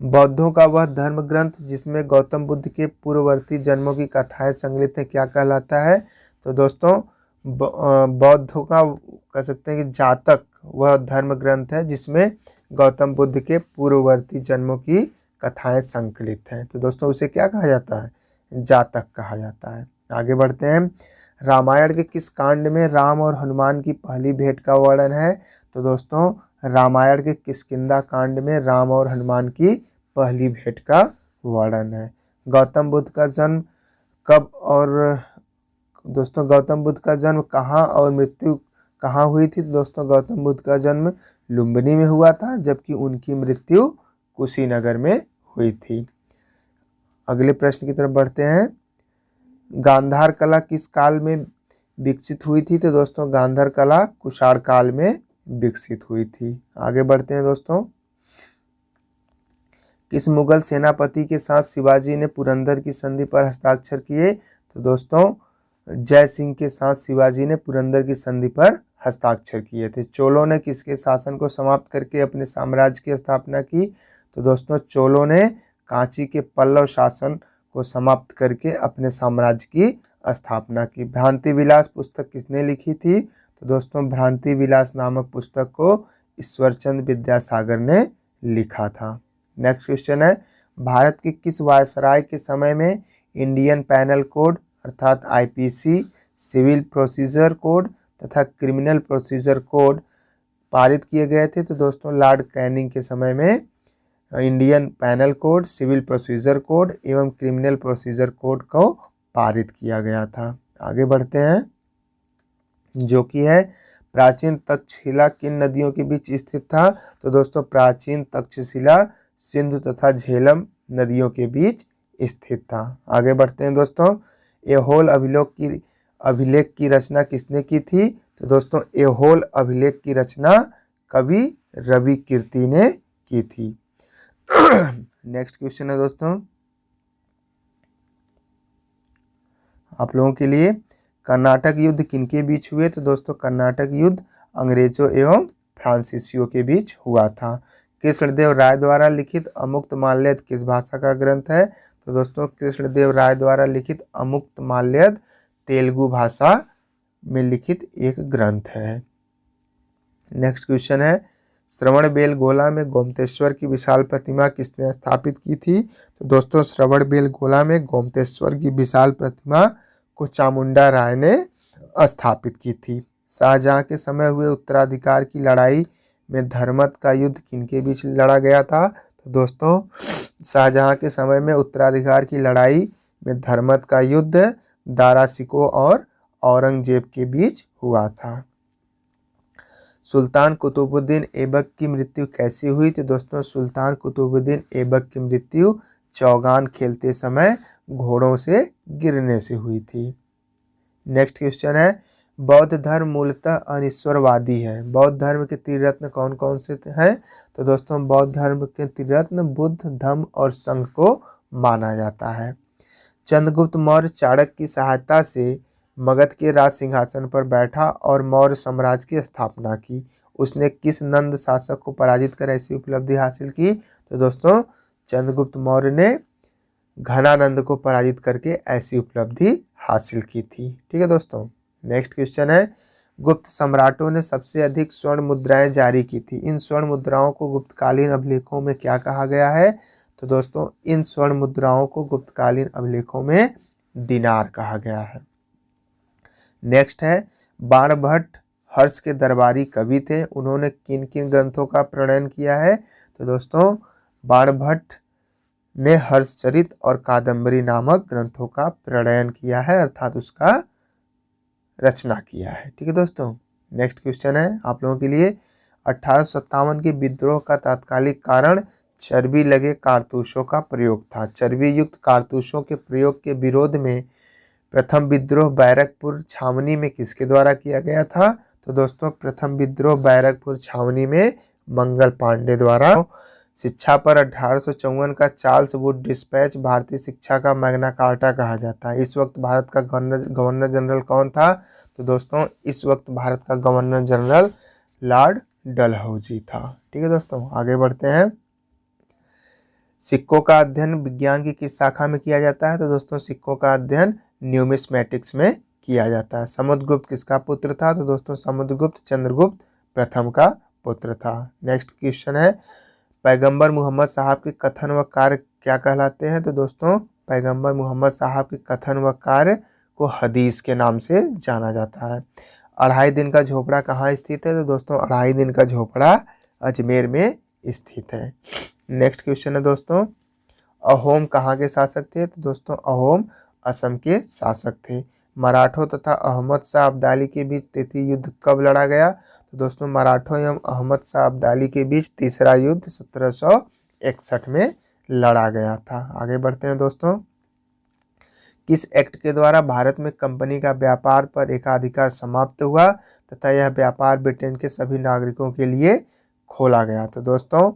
बौद्धों का वह धर्म ग्रंथ जिसमें गौतम बुद्ध के पूर्ववर्ती जन्मों की कथाएं संकलित है क्या कहलाता है? तो दोस्तों बौद्धों का कह सकते हैं कि जातक वह धर्म ग्रंथ है जिसमें गौतम बुद्ध के पूर्ववर्ती जन्मों की कथाएं संकलित हैं। तो दोस्तों उसे क्या कहा जाता है? जातक कहा जाता है। आगे बढ़ते हैं। रामायण के किस कांड में राम और हनुमान की पहली भेंट का वर्णन है? तो दोस्तों रामायण के किष्किंधा कांड में राम और हनुमान की पहली भेंट का वर्णन है। गौतम बुद्ध का जन्म कब और दोस्तों गौतम बुद्ध का जन्म कहाँ और मृत्यु कहाँ हुई थी? तो दोस्तों गौतम बुद्ध का जन्म लुम्बिनी में हुआ था जबकि उनकी मृत्यु कुशीनगर में हुई थी। अगले प्रश्न की तरफ बढ़ते हैं। गांधार कला किस काल में विकसित हुई थी? तो दोस्तों गांधार कला कुषाण काल में विकसित हुई थी। आगे बढ़ते हैं दोस्तों। किस मुगल सेनापति के साथ शिवाजी ने पुरंदर की संधि पर हस्ताक्षर किए? तो दोस्तों जय सिंह के साथ शिवाजी ने पुरंदर की संधि पर हस्ताक्षर किए थे। चोलों ने किसके शासन को समाप्त करके अपने साम्राज्य की स्थापना की? तो दोस्तों चोलों ने कांची के पल्लव शासन को समाप्त करके अपने साम्राज्य की स्थापना की। भ्रांति विलास पुस्तक किसने लिखी थी? तो दोस्तों भ्रांति विलास नामक पुस्तक को ईश्वरचंद विद्यासागर ने लिखा था। नेक्स्ट क्वेश्चन है, भारत के किस वायसराय के समय में इंडियन पैनल कोड अर्थात आईपीसी, सिविल प्रोसीजर कोड तथा क्रिमिनल प्रोसीजर कोड पारित किए गए थे? तो दोस्तों लॉर्ड कैनिंग के समय में Indian Penal Code, civil procedure code एवं क्रिमिनल प्रोसीजर कोड को पारित किया गया था। आगे बढ़ते हैं, जो कि है प्राचीन तक्षशिला किन नदियों के बीच स्थित था? तो दोस्तों प्राचीन तक्षशिला सिंधु तथा झेलम नदियों के बीच स्थित था। आगे बढ़ते हैं दोस्तों। ऐहोल अभिलेख की रचना किसने की थी? तो दोस्तों ऐहोल अभिलेख की रचना कवि रवि कीर्ति ने की थी। नेक्स्ट क्वेश्चन है दोस्तों आप लोगों के लिए, कर्नाटक युद्ध किनके बीच हुए? तो दोस्तों कर्नाटक युद्ध अंग्रेजों एवं फ्रांसीसियों के बीच हुआ था। कृष्णदेव राय द्वारा लिखित अमुक्त माल्यद किस भाषा का ग्रंथ है? तो दोस्तों कृष्णदेव राय द्वारा लिखित अमुक्त माल्यद तेलुगु भाषा में लिखित एक ग्रंथ है। नेक्स्ट क्वेश्चन है, श्रवणबेलगोला में गोमतेश्वर की विशाल प्रतिमा किसने स्थापित की थी? तो दोस्तों श्रवणबेलगोला में गोमतेश्वर की विशाल प्रतिमा को चामुंडा राय ने स्थापित की थी। शाहजहां के समय हुए उत्तराधिकार की लड़ाई में धर्मत का युद्ध किनके बीच लड़ा गया था? तो दोस्तों शाहजहां के समय में उत्तराधिकार की लड़ाई में धर्मत का युद्ध दारा शिकोह और औरंगजेब के बीच हुआ था। सुल्तान कुतुबुद्दीन ऐबक की मृत्यु कैसी हुई? तो दोस्तों सुल्तान कुतुबुद्दीन ऐबक की मृत्यु चौगान खेलते समय घोड़ों से गिरने से हुई थी। नेक्स्ट क्वेश्चन है, बौद्ध धर्म मूलतः अनिश्वरवादी है। बौद्ध धर्म के त्रिरत्न कौन कौन से हैं? तो दोस्तों बौद्ध धर्म के त्रिरत्न बुद्ध, धम्म और संघ को माना जाता है। चंद्रगुप्त मौर्य चाणक्य की सहायता से मगध के राज सिंहासन पर बैठा और मौर्य साम्राज्य की स्थापना की। उसने किस नंद शासक को पराजित कर ऐसी उपलब्धि हासिल की? तो दोस्तों चंद्रगुप्त मौर्य ने घनानंद को पराजित करके ऐसी उपलब्धि हासिल की थी। ठीक है दोस्तों। नेक्स्ट क्वेश्चन है, गुप्त सम्राटों ने सबसे अधिक स्वर्ण मुद्राएं जारी की थी। इन स्वर्ण मुद्राओं को गुप्तकालीन अभिलेखों में क्या कहा गया है? तो दोस्तों इन स्वर्ण मुद्राओं को गुप्तकालीन अभिलेखों में दिनार कहा गया है। नेक्स्ट है, बाणभट्ट हर्ष के दरबारी कवि थे। उन्होंने किन किन ग्रंथों का प्रणयन किया है? तो दोस्तों बाणभट्ट ने हर्षचरित और कादम्बरी नामक ग्रंथों का प्रणयन किया है, अर्थात उसका रचना किया है। ठीक है दोस्तों। नेक्स्ट क्वेश्चन है आप लोगों के लिए, 1857 के विद्रोह का तात्कालिक कारण चर्बी लगे कारतूसों का प्रयोग था। चर्बी युक्त कारतूसों के प्रयोग के विरोध में प्रथम विद्रोह बैरकपुर छावनी में किसके द्वारा किया गया था? तो दोस्तों प्रथम विद्रोह बैरकपुर छावनी में मंगल पांडे द्वारा। शिक्षा पर 1854 का चार्ल्स वुड डिस्पैच भारतीय शिक्षा का मैग्ना कार्टा कहा जाता है। इस वक्त भारत का गवर्नर जनरल कौन था? तो दोस्तों इस वक्त भारत का गवर्नर जनरल लॉर्ड डलहौजी था। ठीक है दोस्तों, आगे बढ़ते हैं। सिक्कों का अध्ययन विज्ञान की किस शाखा में किया जाता है? तो दोस्तों सिक्कों का अध्ययन न्यूमिस्मेटिक्स में किया जाता है। समुद्रगुप्त किसका पुत्र था? तो दोस्तों समुद्रगुप्त चंद्रगुप्त प्रथम का पुत्र था। नेक्स्ट क्वेश्चन है, पैगंबर मोहम्मद साहब के कथन व कार्य क्या कहलाते हैं? तो दोस्तों पैगंबर मोहम्मद साहब के कथन व कार्य को हदीस के नाम से जाना जाता है। 2.5 दिन का झोपड़ा कहाँ स्थित है? तो दोस्तों 2.5 दिन का झोपड़ा अजमेर में स्थित है। नेक्स्ट क्वेश्चन है दोस्तों, अहोम कहाँ के शासक थे? तो दोस्तों अहोम असम के शासक थे। मराठों तथा अहमद शाह अब्दाली के बीच तृतीय युद्ध कब लड़ा गया? तो दोस्तों मराठों एवं अहमद शाह अब्दाली के बीच तीसरा युद्ध 1761 में लड़ा गया था। आगे बढ़ते हैं दोस्तों, किस एक्ट के द्वारा भारत में कंपनी का व्यापार पर एकाधिकार समाप्त हुआ तथा यह व्यापार ब्रिटेन के सभी नागरिकों के लिए खोला गया? तो दोस्तों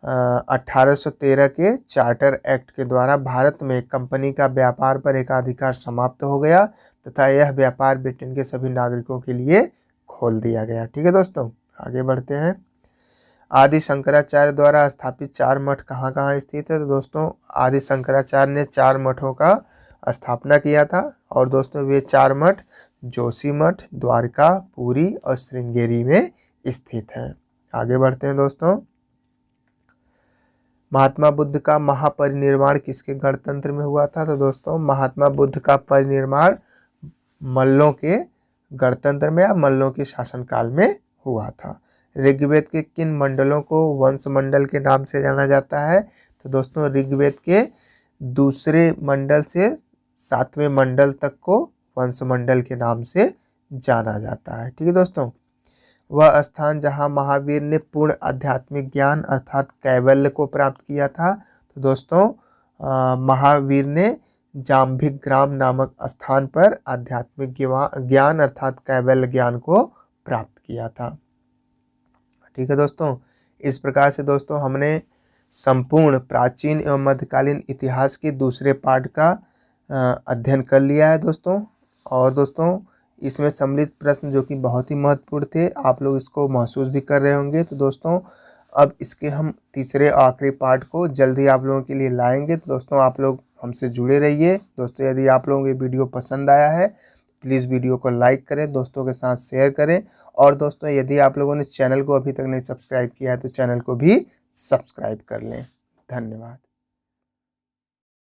1813 के चार्टर एक्ट के द्वारा भारत में कंपनी का व्यापार पर एकाधिकार समाप्त हो गया तथा यह व्यापार ब्रिटेन के सभी नागरिकों के लिए खोल दिया गया। ठीक है दोस्तों, आगे बढ़ते हैं। आदि शंकराचार्य द्वारा स्थापित 4 मठ कहाँ कहाँ स्थित है? तो दोस्तों आदि शंकराचार्य ने 4 मठों का स्थापना किया था और दोस्तों वे 4 मठ जोशी मठ, द्वारका, पुरी और श्रृंगेरी में स्थित है। आगे बढ़ते हैं दोस्तों, महात्मा बुद्ध का महापरिनिर्वाण किसके गणतंत्र में हुआ था? तो दोस्तों महात्मा बुद्ध का परिनिर्वाण मल्लों के गणतंत्र में या मल्लों के शासनकाल में हुआ था। ऋग्वेद के किन मंडलों को वंश मंडल के नाम से जाना जाता है? तो दोस्तों ऋग्वेद के दूसरे मंडल से 7वें मंडल तक को वंश मंडल के नाम से जाना जाता है। ठीक है दोस्तों, वह स्थान जहां महावीर ने पूर्ण आध्यात्मिक ज्ञान अर्थात कैवल्य को प्राप्त किया था। तो दोस्तों महावीर ने जाम्भिक ग्राम नामक स्थान पर आध्यात्मिक ज्ञान अर्थात कैवल्य ज्ञान को प्राप्त किया था। ठीक है दोस्तों, इस प्रकार से दोस्तों हमने संपूर्ण प्राचीन एवं मध्यकालीन इतिहास के दूसरे पार्ट का अध्ययन कर लिया है दोस्तों। और दोस्तों इसमें सम्मिलित प्रश्न जो कि बहुत ही महत्वपूर्ण थे, आप लोग इसको महसूस भी कर रहे होंगे। तो दोस्तों अब इसके हम तीसरे आखिरी पार्ट को जल्दी आप लोगों के लिए लाएंगे। तो दोस्तों आप लोग हमसे जुड़े रहिए। दोस्तों यदि आप लोगों को ये वीडियो पसंद आया है प्लीज़ वीडियो को लाइक करें, दोस्तों के साथ शेयर करें। और दोस्तों यदि आप लोगों ने चैनल को अभी तक नहीं सब्सक्राइब किया है तो चैनल को भी सब्सक्राइब कर लें। धन्यवाद।